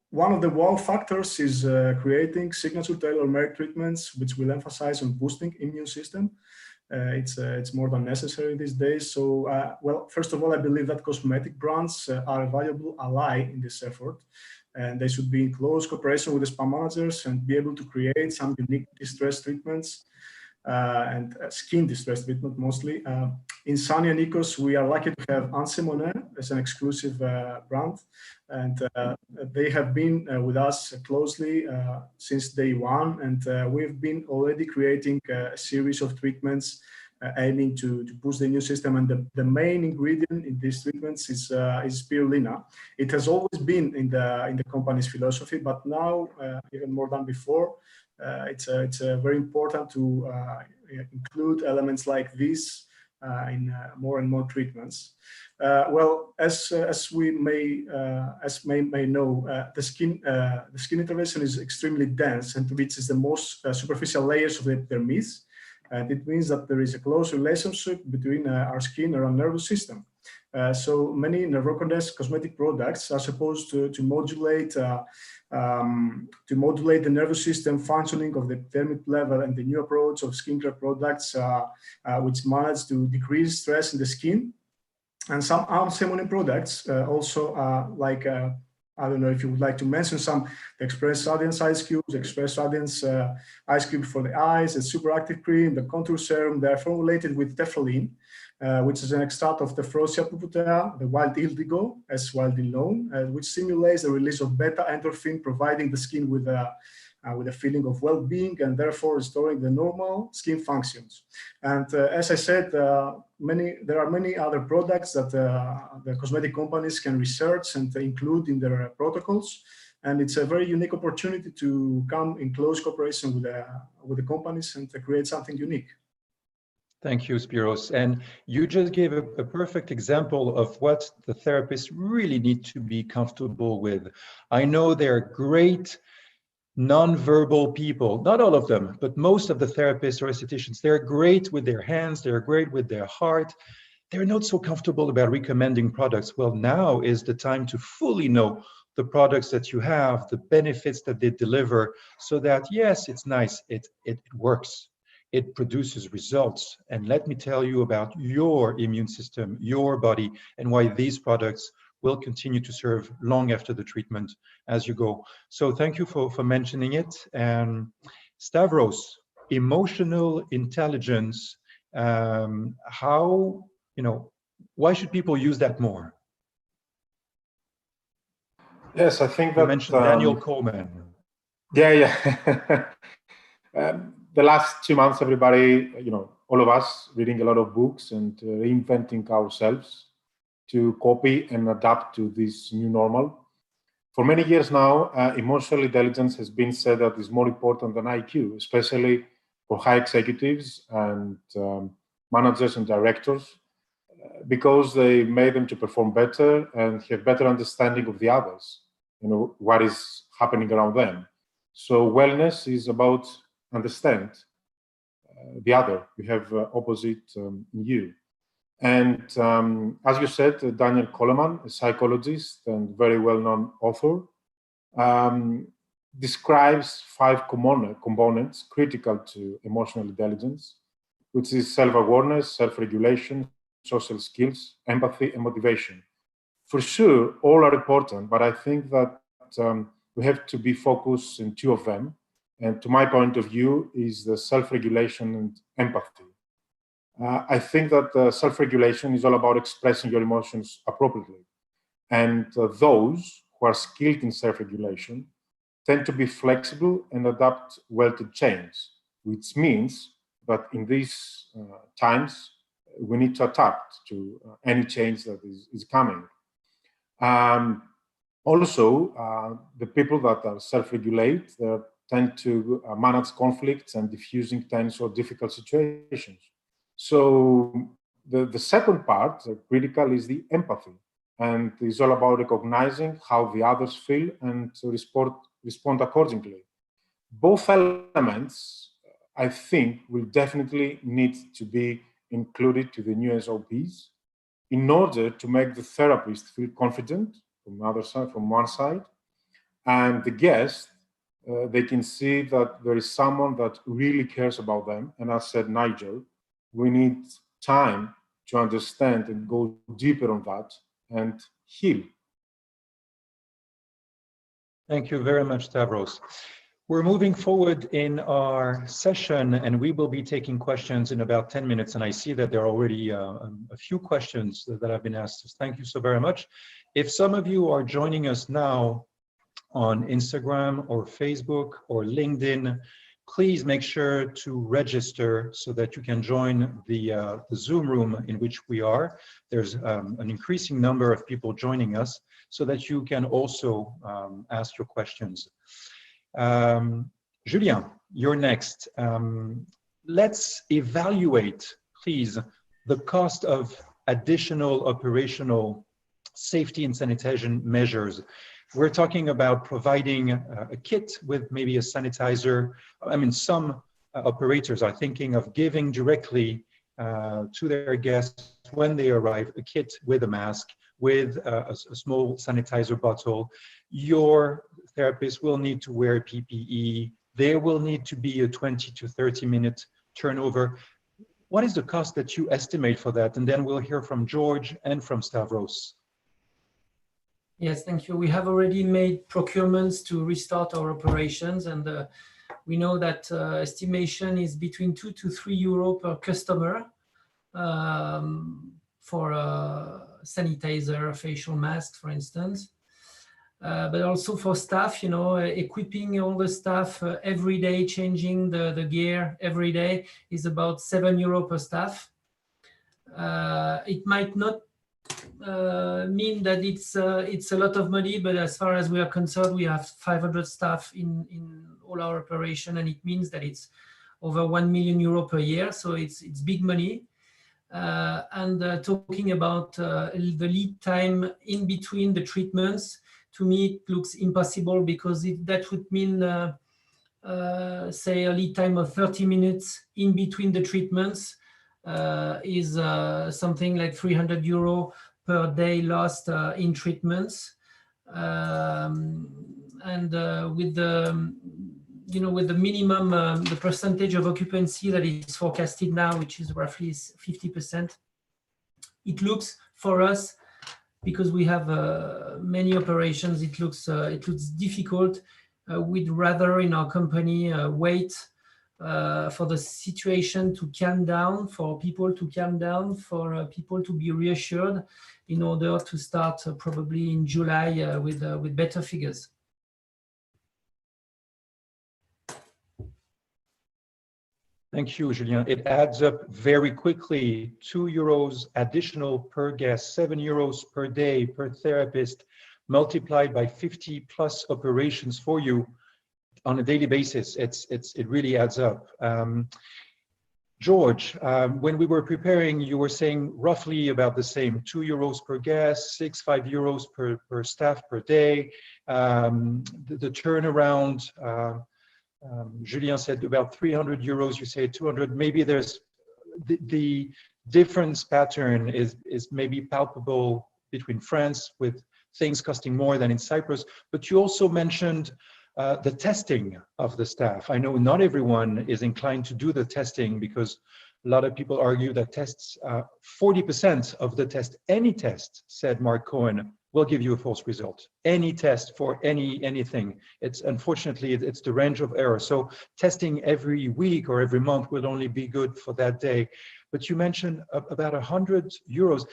one of the wow factors is creating signature tailor-made treatments, which will emphasize on boosting immune system. It's more than necessary these days. So, well, first of all, I believe that cosmetic brands are a valuable ally in this effort. And they should be in close cooperation with the spa managers and be able to create some unique distress treatments and skin distress treatment mostly. In Sani and Nikos, we are lucky to have Ansemonet as an exclusive brand. And they have been with us closely since day one. And we've been already creating a series of treatments aiming to boost the immune system, and the main ingredient in these treatments is spirulina. It has always been in the company's philosophy, but now even more than before, it's very important to include elements like this in more and more treatments. Well, as we may know, the skin intervention is extremely dense and reaches the most superficial layers of the epidermis. And it means that there is a close relationship between our skin and our nervous system. So many neurocondense cosmetic products are supposed to modulate the nervous system functioning of the epidermic level, and the new approach of skincare products which manage to decrease stress in the skin. And some Ansemonet products also like I don't know if you would like to mention some Express Radiance ice cubes, Express Radiance ice cube for the eyes, the super active cream, the contour serum. They are formulated with tephrolin, which is an extract of Tephrosia puputea, the wild indigo, as widely known, which stimulates the release of beta endorphin, providing the skin with a feeling of well-being and therefore restoring the normal skin functions. And as I said, there are many other products that the cosmetic companies can research and include in their protocols. And it's a very unique opportunity to come in close cooperation with the companies and to create something unique. Thank you, Spiros. And you just gave a perfect example of what the therapists really need to be comfortable with. I know they're great non-verbal people, not all of them, but most of the therapists or estheticians, they're great with their hands, they're great with their heart. They're not so comfortable about recommending products. Well, now is the time to fully know the products that you have, the benefits that they deliver, so that yes, it's nice, it works. It produces results. And let me tell you about your immune system, your body, and why these products will continue to serve long after the treatment as you go. So thank you for mentioning it. And Stavros, emotional intelligence, how, why should people use that more? Yes, I think that you mentioned Daniel Coleman. Yeah. The last 2 months, everybody, all of us reading a lot of books and reinventing ourselves to copy and adapt to this new normal. For many years now, emotional intelligence has been said that is more important than IQ, especially for high executives and managers and directors, because they made them to perform better and have better understanding of the others, what is happening around them. So wellness is about understand the other. You have opposite in you. And as you said, Daniel Coleman, a psychologist and very well-known author, describes 5 components critical to emotional intelligence, which is self-awareness, self-regulation, social skills, empathy, and motivation. For sure, all are important, but I think that we have to be focused on 2 of them. And to my point of view is the self-regulation and empathy. I think that self-regulation is all about expressing your emotions appropriately. And those who are skilled in self-regulation tend to be flexible and adapt well to change, which means that in these times, we need to adapt to any change that is coming. Also, the people that are self-regulate, they tend to manage conflicts and diffusing tense or difficult situations. So the second part, critical, is the empathy. And it's all about recognizing how the others feel and to respond accordingly. Both elements, I think, will definitely need to be included to the new SOPs in order to make the therapist feel confident from the other side, from one side, and the guest, they can see that there is someone that really cares about them. And as said Nigel, we need time to understand and go deeper on that and heal. Thank you very much, Stavros. We're moving forward in our session, and we will be taking questions in about 10 minutes. And I see that there are already a few questions that have been asked. So thank you so very much. If some of you are joining us now on Instagram or Facebook or LinkedIn, please make sure to register so that you can join the Zoom room in which we are. There's an increasing number of people joining us so that you can also ask your questions. Julien, you're next. Let's evaluate, please, the cost of additional operational safety and sanitation measures. We're talking about providing a kit with maybe a sanitizer. I mean, some operators are thinking of giving directly to their guests when they arrive a kit with a mask, with a small sanitizer bottle. Your therapist will need to wear PPE. There will need to be a 20 to 30 minute turnover. What is the cost that you estimate for that? And then we'll hear from George and from Stavros. Yes, thank you. We have already made procurements to restart our operations, and we know that estimation is between 2 to 3 euro per customer for a sanitizer, facial mask, for instance. But also for staff, equipping all the staff every day, changing the gear every day is about 7 euro per staff. It might not mean that it's a lot of money, but as far as we are concerned, we have 500 staff in all our operation, and it means that it's over 1 million euro per year, so it's big money. Talking about the lead time in between the treatments, to me it looks impossible, because that would mean say a lead time of 30 minutes in between the treatments is something like 300 euro per day lost in treatments. With the with the minimum, the percentage of occupancy that is forecasted now, which is roughly 50%, it looks for us, because we have many operations, it looks difficult. We'd rather in our company wait for the situation to calm down, for people to calm down, for people to be reassured, in order to start probably in July with better figures. Thank you, Julien. It adds up very quickly. 2 euros additional per guest, 7 euros per day per therapist, multiplied by 50 plus operations for you on a daily basis. It really adds up. George, when we were preparing, you were saying roughly about the same, 2 euros per guest, 5 euros per staff per day. The turnaround, Julien said about 300 euros, you say 200. Maybe there's the difference pattern is maybe palpable between France, with things costing more than in Cyprus. But you also mentioned the testing of the staff. I know not everyone is inclined to do the testing, because a lot of people argue that tests, 40% of the test, any test, said Mark Cohen, will give you a false result. Any test for anything. It's unfortunately, it's the range of error. So testing every week or every month will only be good for that day. But you mentioned about 100 euros.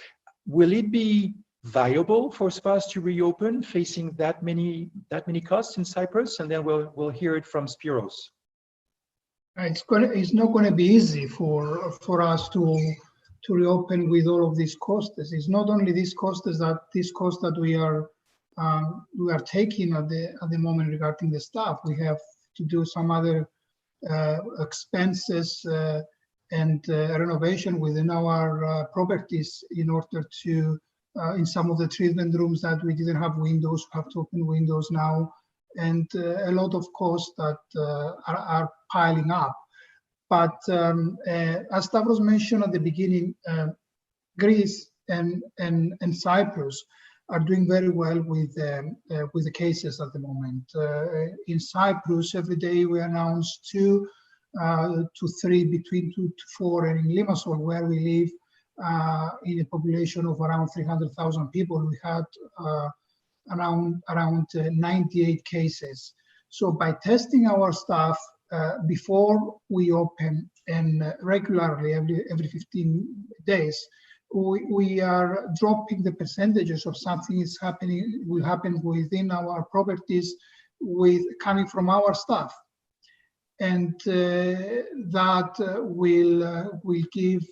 Will it be viable for spas to reopen facing that many costs in Cyprus? And then we'll hear it from Spiros. It's not going to be easy for us to reopen with all of these costs. It's not only these costs that we are taking at the moment regarding the staff. We have to do some other expenses and renovation within our properties, in order to in some of the treatment rooms that we didn't have windows, have to open windows now, and a lot of costs that are piling up. But as Stavros mentioned at the beginning, Greece and Cyprus are doing very well with the cases at the moment. In Cyprus, every day we announce 2 to 3, between 2 to 4, and in Limassol, where we live, in a population of around 300,000 people, we had around 98 cases. So by testing our staff before we open, and regularly every 15 days, we are dropping the percentages of something will happen within our properties coming from our staff, and that will give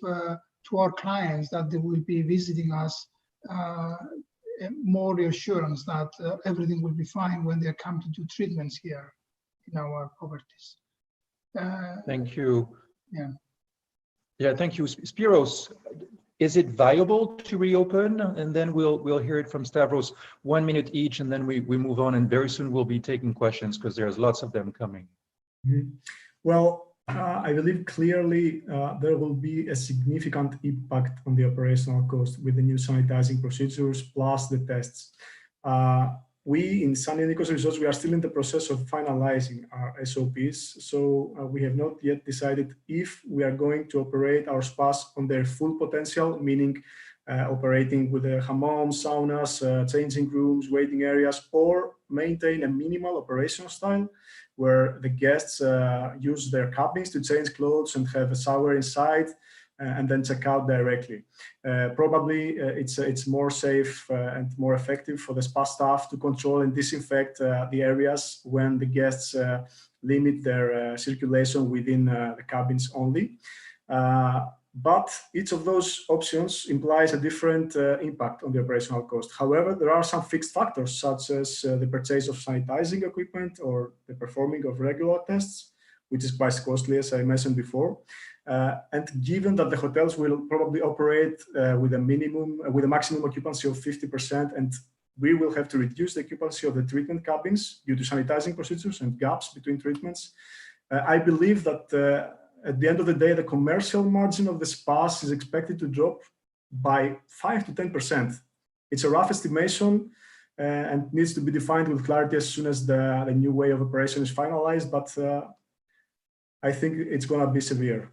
to our clients that they will be visiting us more reassurance that everything will be fine when they come to do treatments here in our properties. Thank you. Yeah, thank you. Spiros, is it viable to reopen? And then we'll hear it from Stavros. 1 minute each, and then we move on, and very soon we'll be taking questions, because there's lots of them coming. Mm-hmm. Well, I believe clearly there will be a significant impact on the operational cost with the new sanitizing procedures plus the tests. We in Sunny Nikos Resorts, we are still in the process of finalizing our SOPs. So we have not yet decided if we are going to operate our spas on their full potential, meaning operating with the hammams, saunas, changing rooms, waiting areas, or maintain a minimal operational style where the guests use their cabins to change clothes and have a shower inside, and then check out directly. Probably it's more safe and more effective for the spa staff to control and disinfect the areas when the guests limit their circulation within the cabins only. but each of those options implies a different impact on the operational cost. However, there are some fixed factors, such as the purchase of sanitizing equipment or the performing of regular tests, which is quite costly, as I mentioned before. And given that the hotels will probably operate with a maximum occupancy of 50%, and we will have to reduce the occupancy of the treatment cabins due to sanitizing procedures and gaps between treatments, I believe that at the end of the day, the commercial margin of the spas is expected to drop by 5 to 10%. It's a rough estimation and needs to be defined with clarity as soon as the new way of operation is finalized, but I think it's going to be severe.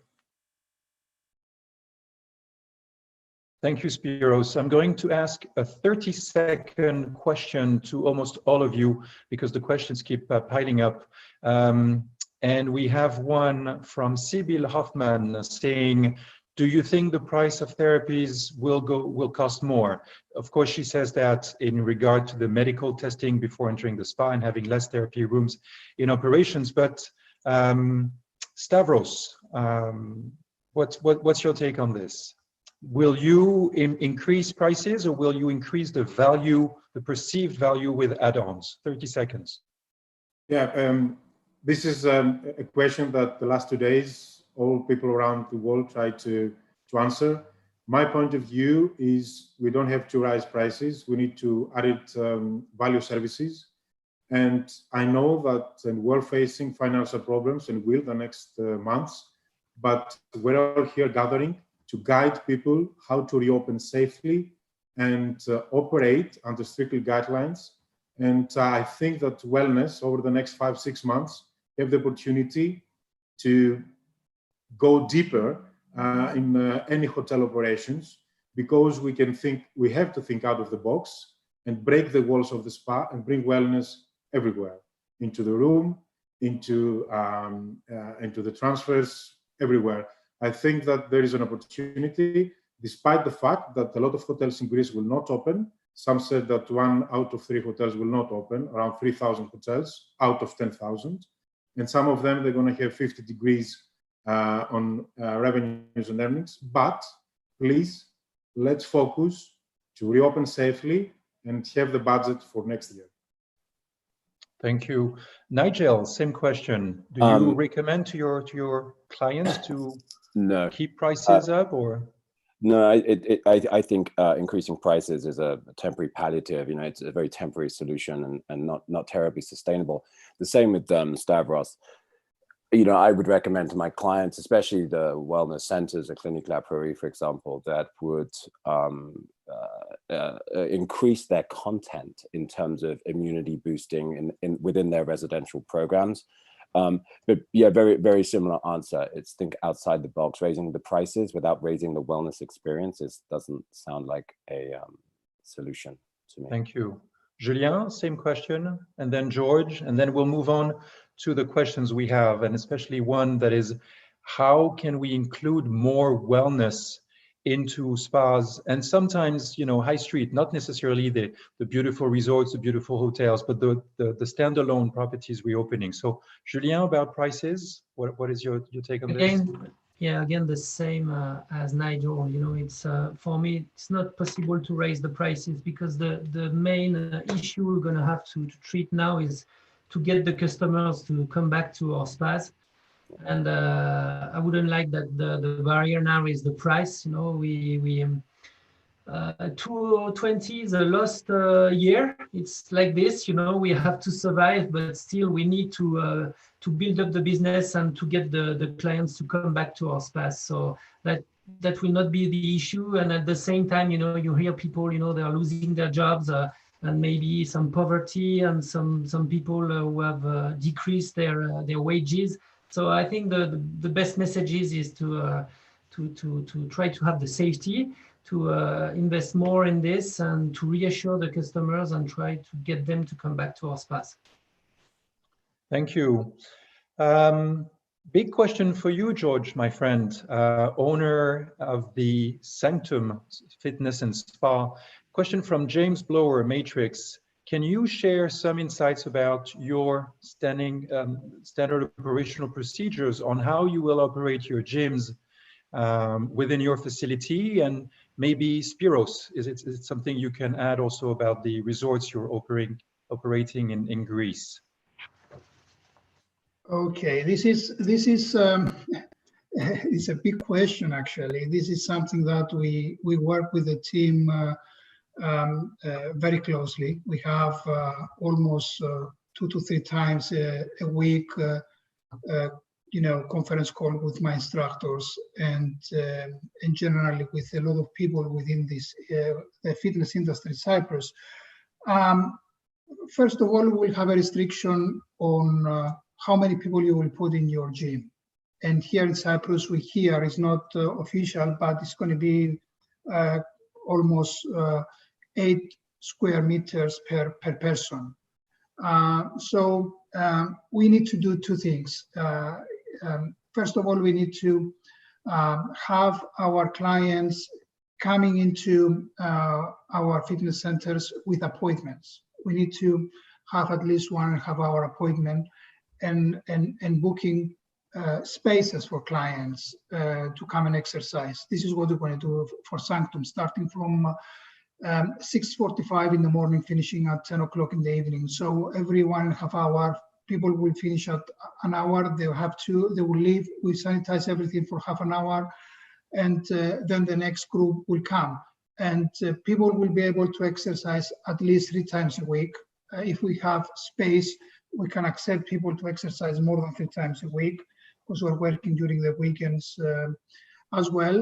Thank you, Spiros. I'm going to ask a 30-second question to almost all of you because the questions keep piling up. And we have one from Sibyl Hoffman saying, do you think the price of therapies will cost more? Of course, she says that in regard to the medical testing before entering the spa and having less therapy rooms in operations. But Stavros, what's your take on this? Will you increase prices, or will you increase the value, the perceived value with add-ons? 30 seconds. Yeah, this is a question that the last 2 days, all people around the world try to answer. My point of view is we don't have to raise prices. We need to add value services. And I know that we're facing financial problems and will the next months, but we're all here gathering to guide people how to reopen safely and operate under strictly guidelines. And I think that wellness over the next 5-6 months have the opportunity to go deeper in any hotel operations, because we have to think out of the box and break the walls of the spa and bring wellness everywhere, into the room, into the transfers, everywhere. I think that there is an opportunity, despite the fact that a lot of hotels in Greece will not open. Some said that 1 out of 3 hotels will not open, around 3,000 hotels out of 10,000. And some of them, they're going to have 50 degrees on revenues and earnings. But please, let's focus to reopen safely and have the budget for next year. Thank you. Nigel, same question. Do you recommend to your clients to keep prices up, or? No, I think increasing prices is a temporary palliative. You know, it's a very temporary solution and not terribly sustainable. The same with Stavros. You know, I would recommend to my clients, especially the wellness centers, the Clinique La Prairie, for example, that would increase their content in terms of immunity boosting within their residential programs. But yeah, very, very similar answer. It's think outside the box. Raising the prices without raising the wellness experiences doesn't sound like a solution to me. Thank you. Julien, same question, and then George, and then we'll move on to the questions we have, and especially one that is, how can we include more wellness into spas? And sometimes, you know, high street, not necessarily the beautiful resorts, the beautiful hotels, but the standalone properties reopening. So Julien, about prices, what is your take on this? Again, the same as Nigel. You know, it's for me, it's not possible to raise the prices, because the main issue we're going to have to treat now is to get the customers to come back to our spas. And I wouldn't like that the barrier now is the price. You know, we 2020 is a lost year. It's like this, you know, we have to survive, but still we need to build up the business and to get the clients to come back to our spas. So that will not be the issue. And at the same time, you know, you hear people, you know, they are losing their jobs and maybe some poverty and some people who have decreased their wages. So I think the best message is to try to have the safety, to invest more in this, and to reassure the customers and try to get them to come back to our spas. Thank you. Big question for you, George, my friend, owner of the Sanctum Fitness and Spa. Question from James Blower, Matrix. Can you share some insights about your standard operational procedures on how you will operate your gyms within your facility? And maybe Spiros, is it something you can add also about the resorts you're operating in Greece? Okay, this is it's a big question actually. This is something that we work with the team very closely. We have almost 2 to 3 times a week, conference call with my instructors and generally with a lot of people within this the fitness industry in Cyprus. First of all, we'll have a restriction on how many people you will put in your gym. And here in Cyprus, we hear it's not official, but it's going to be almost 8 square meters per person. So we need to do 2 things. First of all, we need to have our clients coming into our fitness centers with appointments. We need to have at least 1.5 hour appointment and booking spaces for clients to come and exercise. This is what we're going to do for Sanctum, starting from 6:45 in the morning, finishing at 10 o'clock in the evening. So every 1.5 hour, people will finish at an hour. They will leave. We sanitize everything for half an hour, and then the next group will come. And people will be able to exercise at least 3 times a week. If we have space, we can accept people to exercise more than 3 times a week, because we're working during the weekends as well.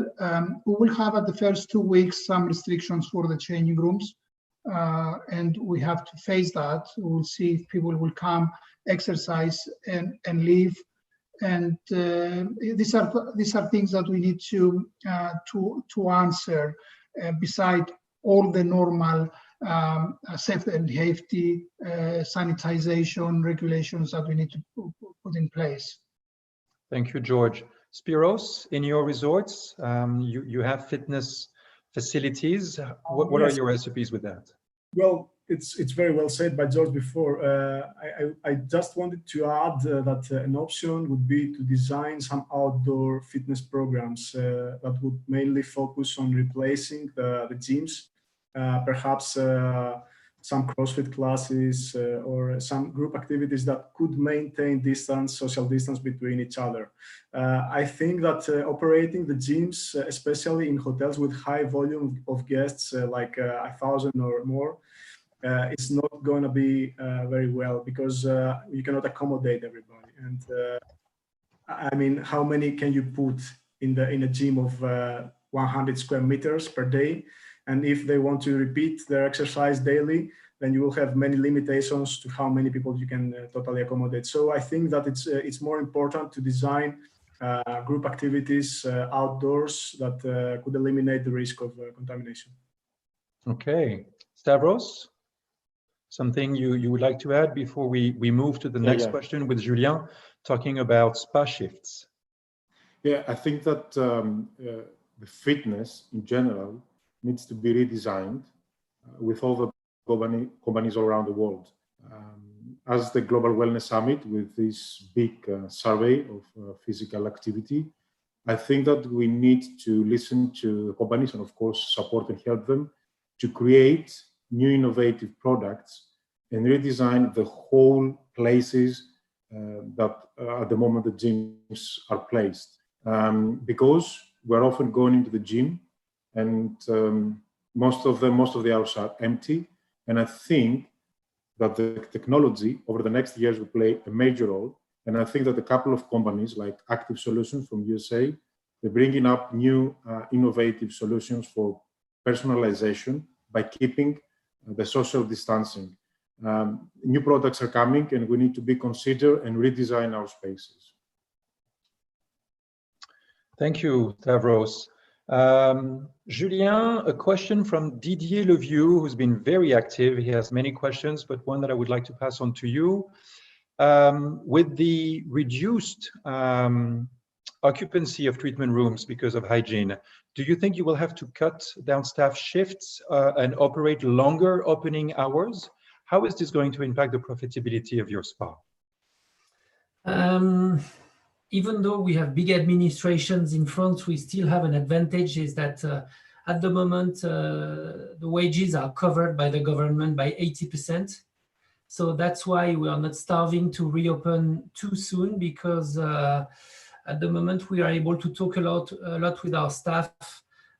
We will have at the first 2 weeks some restrictions for the changing rooms, and we have to face that. We will see if people will come, exercise, and leave. And these are things that we need to answer beside all the normal safety and safety, sanitization regulations that we need to put in place. Thank you, George. Spiros, in your resorts, you have fitness facilities. What Yes. are your recipes with that? Well, it's very well said by George before. I just wanted to add that an option would be to design some outdoor fitness programs that would mainly focus on replacing the gyms, perhaps some CrossFit classes or some group activities that could maintain social distance between each other. I think that operating the gyms, especially in hotels with high volume of guests, like 1,000 or more, it's not going to be very well, because you cannot accommodate everybody. And I mean, how many can you put in a gym of 100 square meters per day? And if they want to repeat their exercise daily, then you will have many limitations to how many people you can totally accommodate. So I think that it's more important to design group activities outdoors that could eliminate the risk of contamination. Okay, Stavros, something you would like to add before we move to the next question with Julien, talking about spa shifts? Yeah, I think that the fitness in general needs to be redesigned with all the companies all around the world. As the Global Wellness Summit, with this big survey of physical activity, I think that we need to listen to the companies and, of course, support and help them to create new innovative products and redesign the whole places that at the moment the gyms are placed. Because we're often going into the gym and most of the hours are empty. And I think that the technology over the next years will play a major role. And I think that a couple of companies like Active Solutions from USA, they're bringing up new innovative solutions for personalization by keeping the social distancing. New products are coming and we need to be considered and redesign our spaces. Thank you, Stavros. Julien, a question from Didier Levieux, who's been very active. He has many questions, but one that I would like to pass on to you. With the reduced occupancy of treatment rooms because of hygiene, do you think you will have to cut down staff shifts and operate longer opening hours? How is this going to impact the profitability of your spa? even though we have big administrations in France, we still have an advantage, is that at the moment, the wages are covered by the government by 80%. So that's why we are not starving to reopen too soon, because at the moment we are able to talk a lot with our staff.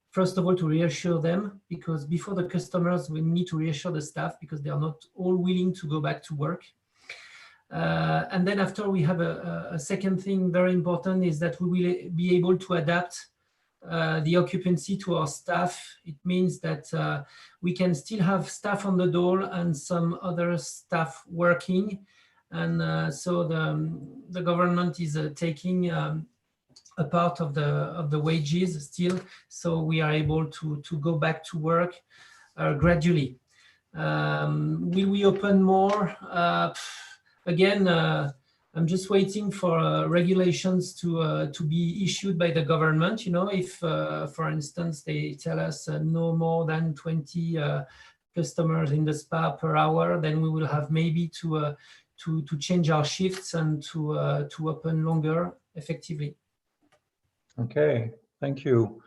First of all, to reassure them, because before the customers, we need to reassure the staff because they are not all willing to go back to work. And then after, we have a second thing very important, is that we will be able to adapt the occupancy to our staff. It means that we can still have staff on the door and some other staff working. And so the government is taking a part of the wages still, so we are able to go back to work gradually. Will we open more? Again, I'm just waiting for regulations to be issued by the government. You know, if, for instance, they tell us no more than 20 customers in the spa per hour, then we will have maybe to change our shifts and to open longer effectively. Okay, thank you.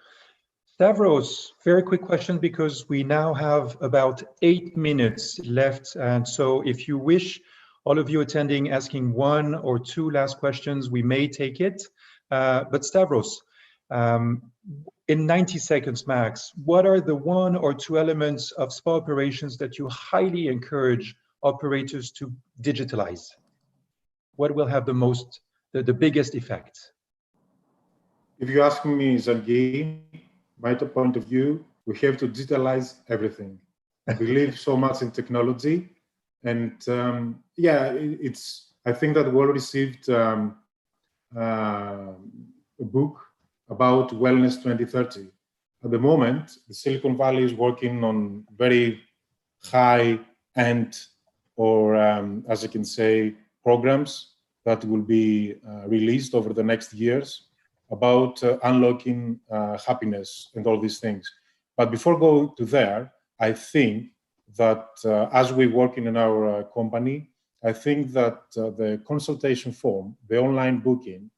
Stavros, very quick question, because we now have about 8 minutes left. And so if you wish, all of you attending, asking 1 or 2 last questions, we may take it. But Stavros, in 90 seconds max, what are the 1 or 2 elements of spa operations that you highly encourage operators to digitalize? What will have the biggest effect? If you ask me, Zagi, my point of view, we have to digitalize everything. I believe so much in technology, and yeah, I think that we all received a book about Wellness 2030. At the moment, the Silicon Valley is working on very high-end, or as you can say, programs that will be released over the next years about unlocking happiness and all these things. But before going to there, I think that as we work in our company, I think that the consultation form, the online booking,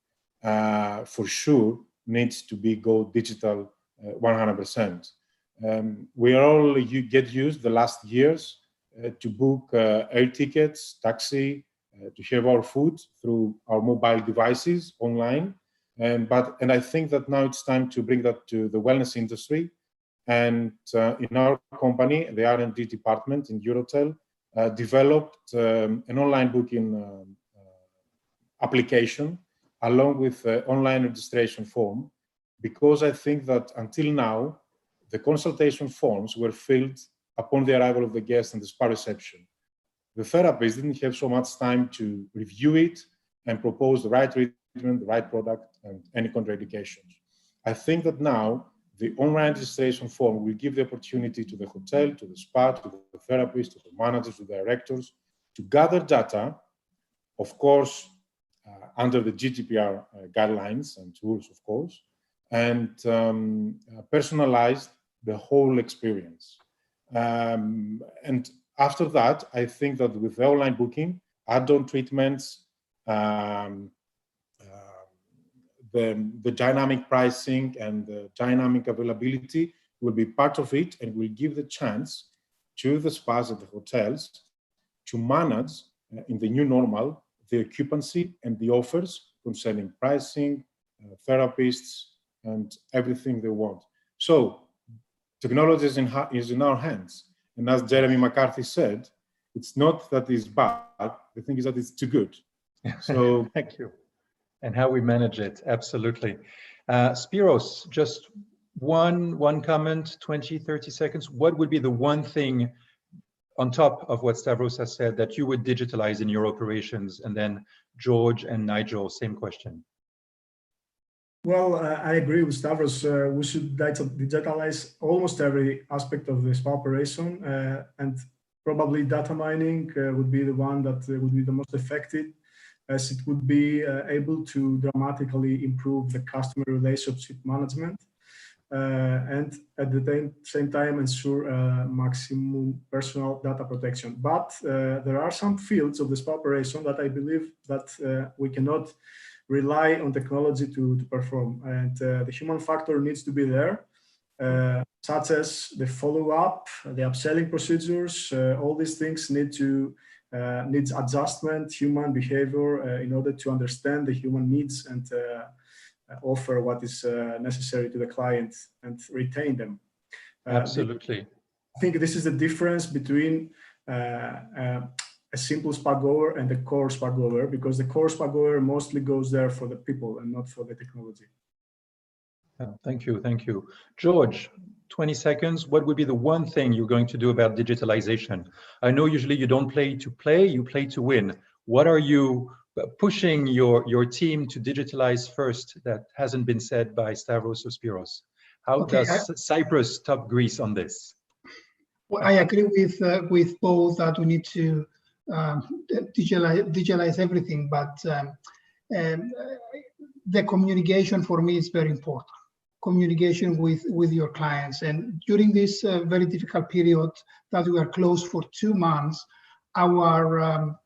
for sure needs to go digital 100%. We are all get used the last years to book air tickets, taxi, to have our food through our mobile devices online. And I think that now it's time to bring that to the wellness industry. And in our company, the R&D department in Eurotel developed an online booking application along with the online registration form, because I think that until now, the consultation forms were filled upon the arrival of the guest in the spa reception. The therapist didn't have so much time to review it and propose the right treatment, the right product, and any contraindications. I think that now the online registration form will give the opportunity to the hotel, to the spa, to the therapist, to the managers, to the directors, to gather data, of course, under the GDPR guidelines and rules, of course, and personalize the whole experience. And after that, I think that with the online booking, add-on treatments, the dynamic pricing and the dynamic availability will be part of it, and will give the chance to the spas and the hotels to manage in the new normal the occupancy and the offers concerning pricing, therapists, and everything they want. So technology is in our hands. And as Jeremy McCarthy said, it's not that it's bad, the thing is that it's too good. So thank you. And how we manage it, absolutely. Spiros, just one comment, 20, 30 seconds. What would be the one thing on top of what Stavros has said that you would digitalize in your operations? And then George and Nigel, same question. Well, I agree with Stavros. We should digitalize almost every aspect of the spa operation, and probably data mining would be the one that would be the most effective, as it would be able to dramatically improve the customer relationship management and at the same time ensure maximum personal data protection. But there are some fields of the spa operation that I believe that we cannot rely on technology to perform. And the human factor needs to be there, such as the follow-up, the upselling procedures. All these things needs adjustment, human behavior, in order to understand the human needs and offer what is necessary to the client and retain them. Absolutely. I think this is the difference between a simple spa goer and a core spa goer, because the core spa goer mostly goes there for the people and not for the technology. Thank you, thank you. George, 20 seconds. What would be the one thing you're going to do about digitalization? I know usually you don't play to play, you play to win. What are you pushing your team to digitalize first that hasn't been said by Stavros or Spiros? How does Cyprus top Greece on this? Well, I agree with both that we need to digitalize everything, but the communication for me is very important. Communication with your clients, and during this very difficult period that we are closed for 2 months, our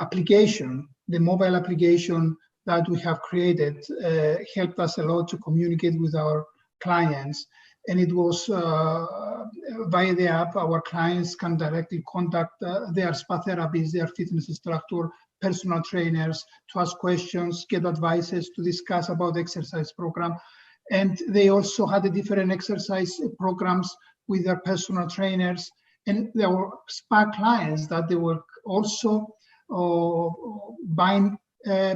application, the mobile application that we have created, helped us a lot to communicate with our clients. And it was via the app, our clients can directly contact their spa therapists, their fitness instructor, personal trainers, to ask questions, get advices, to discuss about the exercise program. And they also had a different exercise programs with their personal trainers. And there were spa clients that they were also buying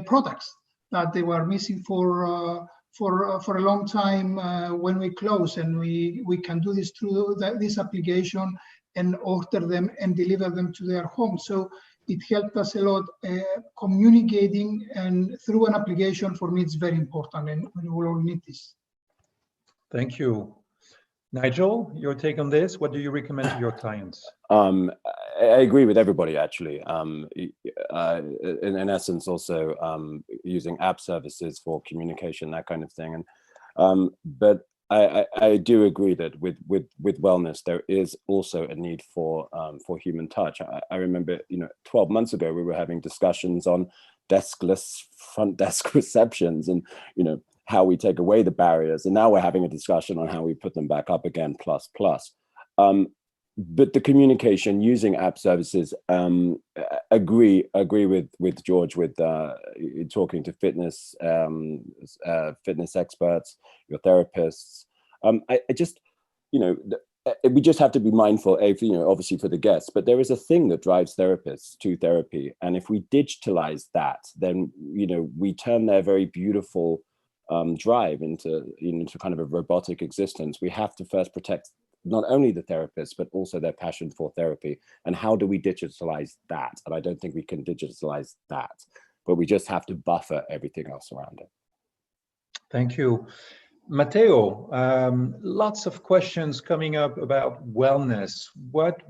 products that they were missing for a long time when we close. And we can do this through this application and order them and deliver them to their home. So it helped us a lot communicating, and through an application, for me, it's very important, and we will all need this. Thank you. Nigel, your take on this? What do you recommend to your clients? I agree with everybody, actually. In essence, also using app services for communication, that kind of thing. And but I do agree that with wellness, there is also a need for human touch. I remember, 12 months ago, we were having discussions on deskless front desk receptions, and how we take away the barriers, and now we're having a discussion on how we put them back up again, plus. But the communication using app services, agree with George with talking to fitness experts, your therapists. I just, we just have to be mindful, obviously for the guests, but there is a thing that drives therapists to therapy, and if we digitalize that, then we turn their very beautiful drive into kind of a robotic existence. We have to first protect not only the therapists, but also their passion for therapy. And how do we digitalize that? And I don't think we can digitalize that, but we just have to buffer everything else around it. Thank you. Matteo, lots of questions coming up about wellness. What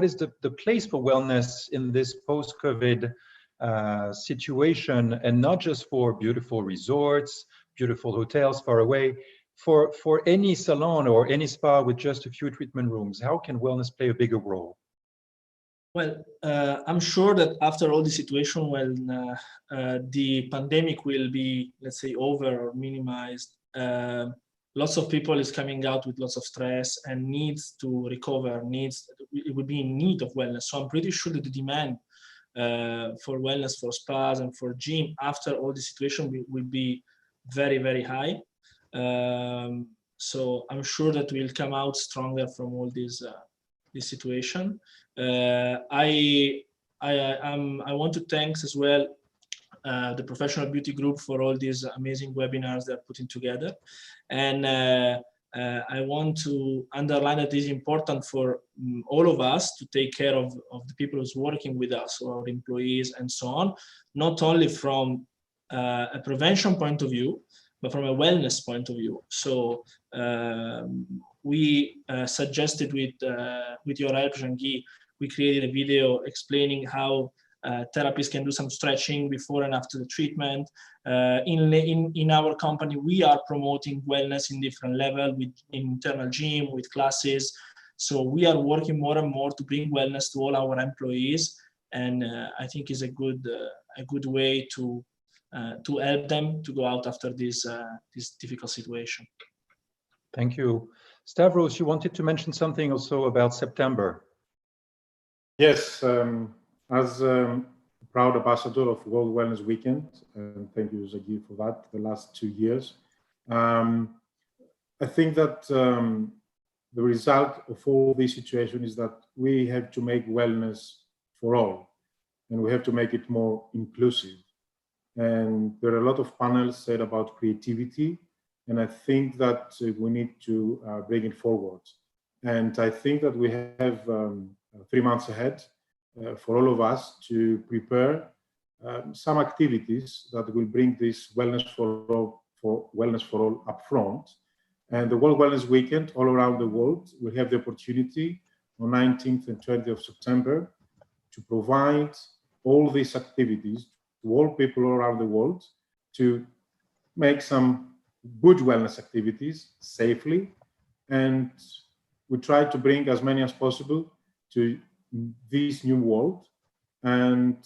is the place for wellness in this post-COVID situation, and not just for beautiful resorts, beautiful hotels far away, for any salon or any spa with just a few treatment rooms? How can wellness play a bigger role? Well, I'm sure that after all the situation, when the pandemic will be, let's say, over or minimized, lots of people is coming out with lots of stress and needs to recover, it will be in need of wellness. So I'm pretty sure that the demand for wellness, for spas and for gym after all the situation will be very, very high. So I'm sure that we'll come out stronger from all this situation. I want to thank as well the Professional Beauty Group for all these amazing webinars they're putting together, and I want to underline that it is important for all of us to take care of the people who's working with us, or our employees and so on, not only from a prevention point of view, but from a wellness point of view. So we suggested with your help, Jean-Guy, we created a video explaining how therapists can do some stretching before and after the treatment. In our company, we are promoting wellness in different levels, with internal gym, with classes. So we are working more and more to bring wellness to all our employees, and I think is a good way to to help them to go out after this difficult situation. Thank you. Stavros, you wanted to mention something also about September. Yes, as proud ambassador of World Wellness Weekend, and thank you, Zagi, for that, the last 2 years. I think that the result of all this situation is that we have to make wellness for all, and we have to make it more inclusive. And there are a lot of panels said about creativity, and I think that we need to bring it forward. And I think that we have 3 months ahead for all of us to prepare some activities that will bring this wellness for all up front. And the World Wellness Weekend all around the world will have the opportunity on 19th and 20th of September to provide all these activities to all people around the world to make some good wellness activities safely. And we try to bring as many as possible to this new world. And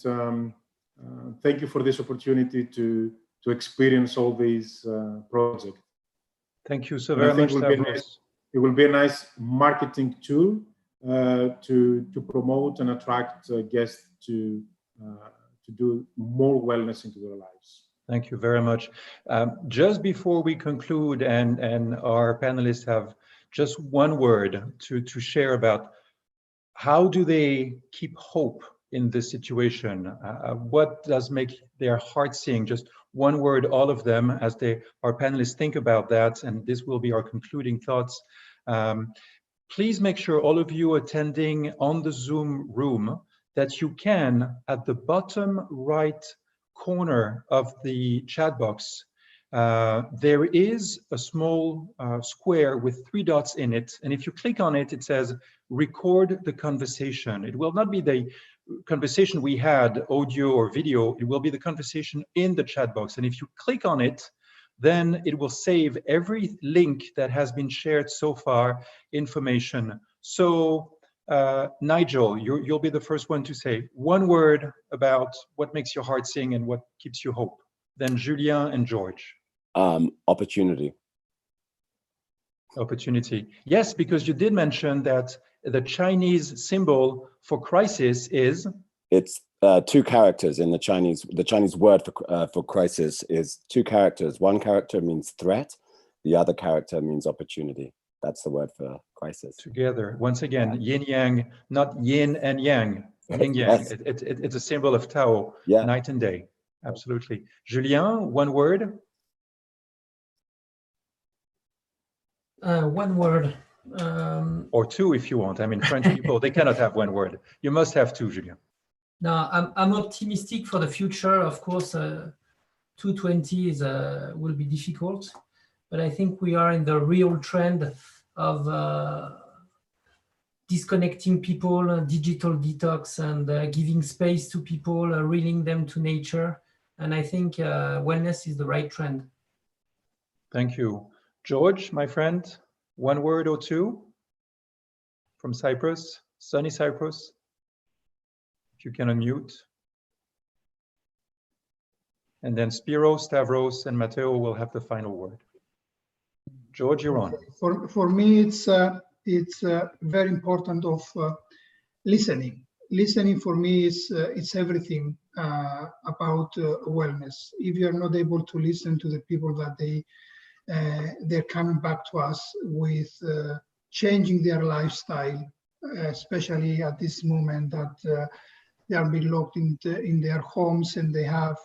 thank you for this opportunity to experience all these projects. Thank you so very much, Stavros. It will be a nice marketing tool to promote and attract guests to do more wellness into their lives. Thank you very much. Just before we conclude, and our panelists have just one word to share about how do they keep hope in this situation? What does make their heart sing? Just one word, all of them, as our panelists think about that, and this will be our concluding thoughts. Please make sure, all of you attending on the Zoom room, that you can, at the bottom right corner of the chat box, there is a small square with 3 dots in it. And if you click on it, it says, record the conversation. It will not be the conversation we had, audio or video. It will be the conversation in the chat box. And if you click on it, then it will save every link that has been shared so far, information. So Nigel, you'll be the first one to say one word about what makes your heart sing and what keeps you hope. Then Julien and George. Opportunity. Opportunity. Yes, because you did mention that the Chinese symbol for crisis is? It's 2 characters in the Chinese word for crisis is 2 characters. One character means threat. The other character means opportunity. That's the word for crisis. Together, once again, yin yang, not yin and yang, yin yang. Yes. It's a symbol of Tao, night and day. Absolutely. Julien, one word? One word. Or 2 if you want. I mean, French people, they cannot have one word. You must have 2, Julien. No, I'm optimistic for the future. Of course, 2020 will be difficult, but I think we are in the real trend of disconnecting people, digital detox, and giving space to people, reeling them to nature. And I think wellness is the right trend. Thank you. George, my friend, one word or 2 from Cyprus, sunny Cyprus. If you can unmute. And then Spiro, Stavros, and Matteo will have the final word. George, you're on. For me, it's very important of listening. Listening for me is it's everything about wellness. If you are not able to listen to the people that they're coming back to us with changing their lifestyle, especially at this moment that they are being locked in their homes and they have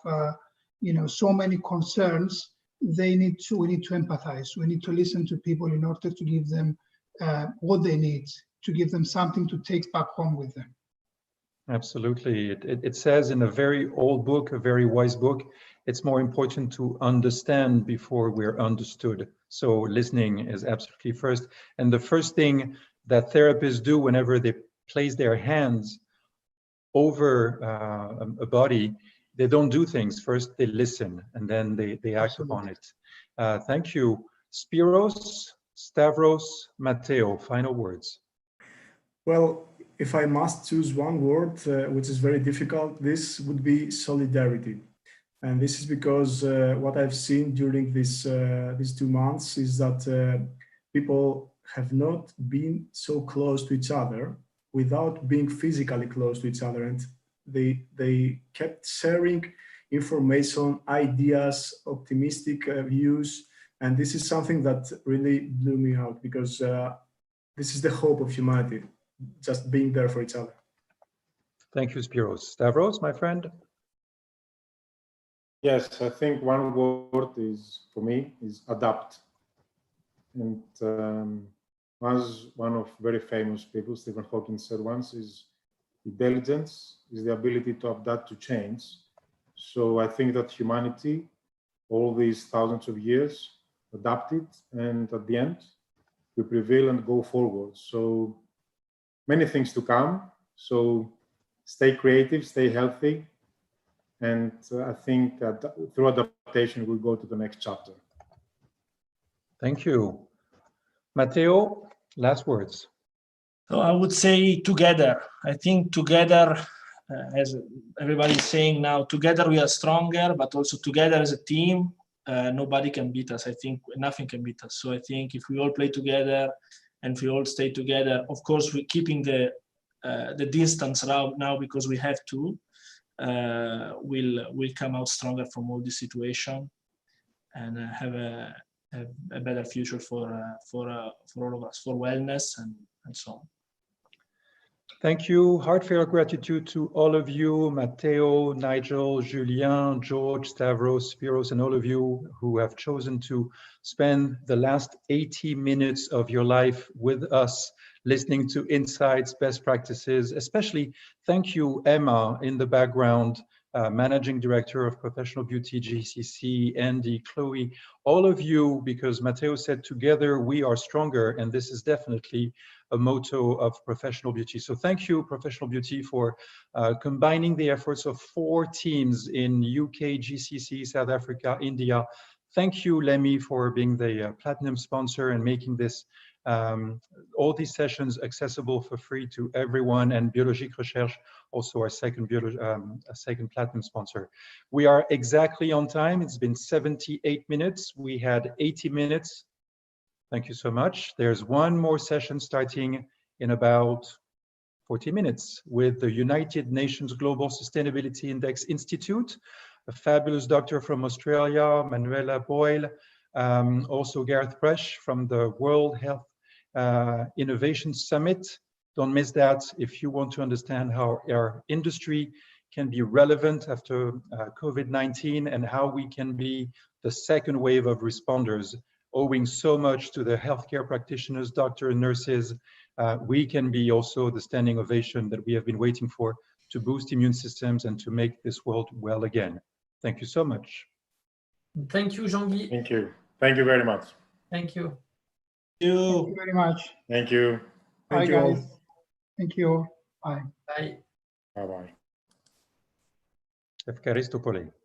so many concerns. We need to empathize. We need to listen to people in order to give them what they need, to give them something to take back home with them. Absolutely. It says in a very old book, a very wise book, it's more important to understand before we're understood. So listening is absolutely first. And the first thing that therapists do whenever they place their hands over a body, they don't do things. First, they listen, and then they act upon it. Thank you. Spiros, Stavros, Matteo, final words. Well, if I must choose one word, which is very difficult, this would be solidarity. And this is because what I've seen during these 2 months is that people have not been so close to each other without being physically close to each other. And they kept sharing information, ideas, optimistic views. And this is something that really blew me out, because this is the hope of humanity, just being there for each other. Thank you, Spiros. Stavros, my friend. Yes, I think one word is, for me, is adapt. And as one of very famous people, Stephen Hawking, said once, is intelligence is the ability to adapt to change. So I think that humanity, all these thousands of years, adapted, and at the end, we prevail and go forward. So many things to come. So stay creative, stay healthy. And I think that through adaptation, we'll go to the next chapter. Thank you. Matteo, last words. So I would say together. I think together, as everybody's saying now, together we are stronger, but also together as a team, nobody can beat us. I think nothing can beat us. So I think if we all play together and if we all stay together, of course, we're keeping the distance now because we have to, we'll come out stronger from all this situation and have a better future for all of us, for wellness and so on. Thank you. Heartfelt gratitude to all of you, Matteo, Nigel, Julien, George, Stavros, Spiros, and all of you who have chosen to spend the last 80 minutes of your life with us, listening to insights, best practices. Especially thank you, Emma, in the background, Managing Director of Professional Beauty GCC, Andy, Chloe, all of you, because Matteo said together we are stronger, and this is definitely a motto of Professional Beauty. So thank you, Professional Beauty, for combining the efforts of 4 teams in UK, GCC, South Africa, India. Thank you, Lemmy, for being the platinum sponsor and making this all these sessions accessible for free to everyone, and Biologique Recherche, also our second platinum sponsor. We are exactly on time. It's been 78 minutes. We had 80 minutes. Thank you so much. There's one more session starting in about 40 minutes with the United Nations Global Sustainability Index Institute, a fabulous doctor from Australia, Manuela Boyle, also Gareth Presch from the World Health Innovation Summit. Don't miss that if you want to understand how our industry can be relevant after COVID-19 and how we can be the second wave of responders, owing so much to the healthcare practitioners, doctors, nurses. We can be also the standing ovation that we have been waiting for to boost immune systems and to make this world well again. Thank you so much. Thank you, Jean-Guy. Thank you. Thank you very much. Thank you. Thank you very much. Thank you. Bye, Thank you all. guys. Thank you. Bye. Bye. Bye-bye. Ευχαριστώ πολύ.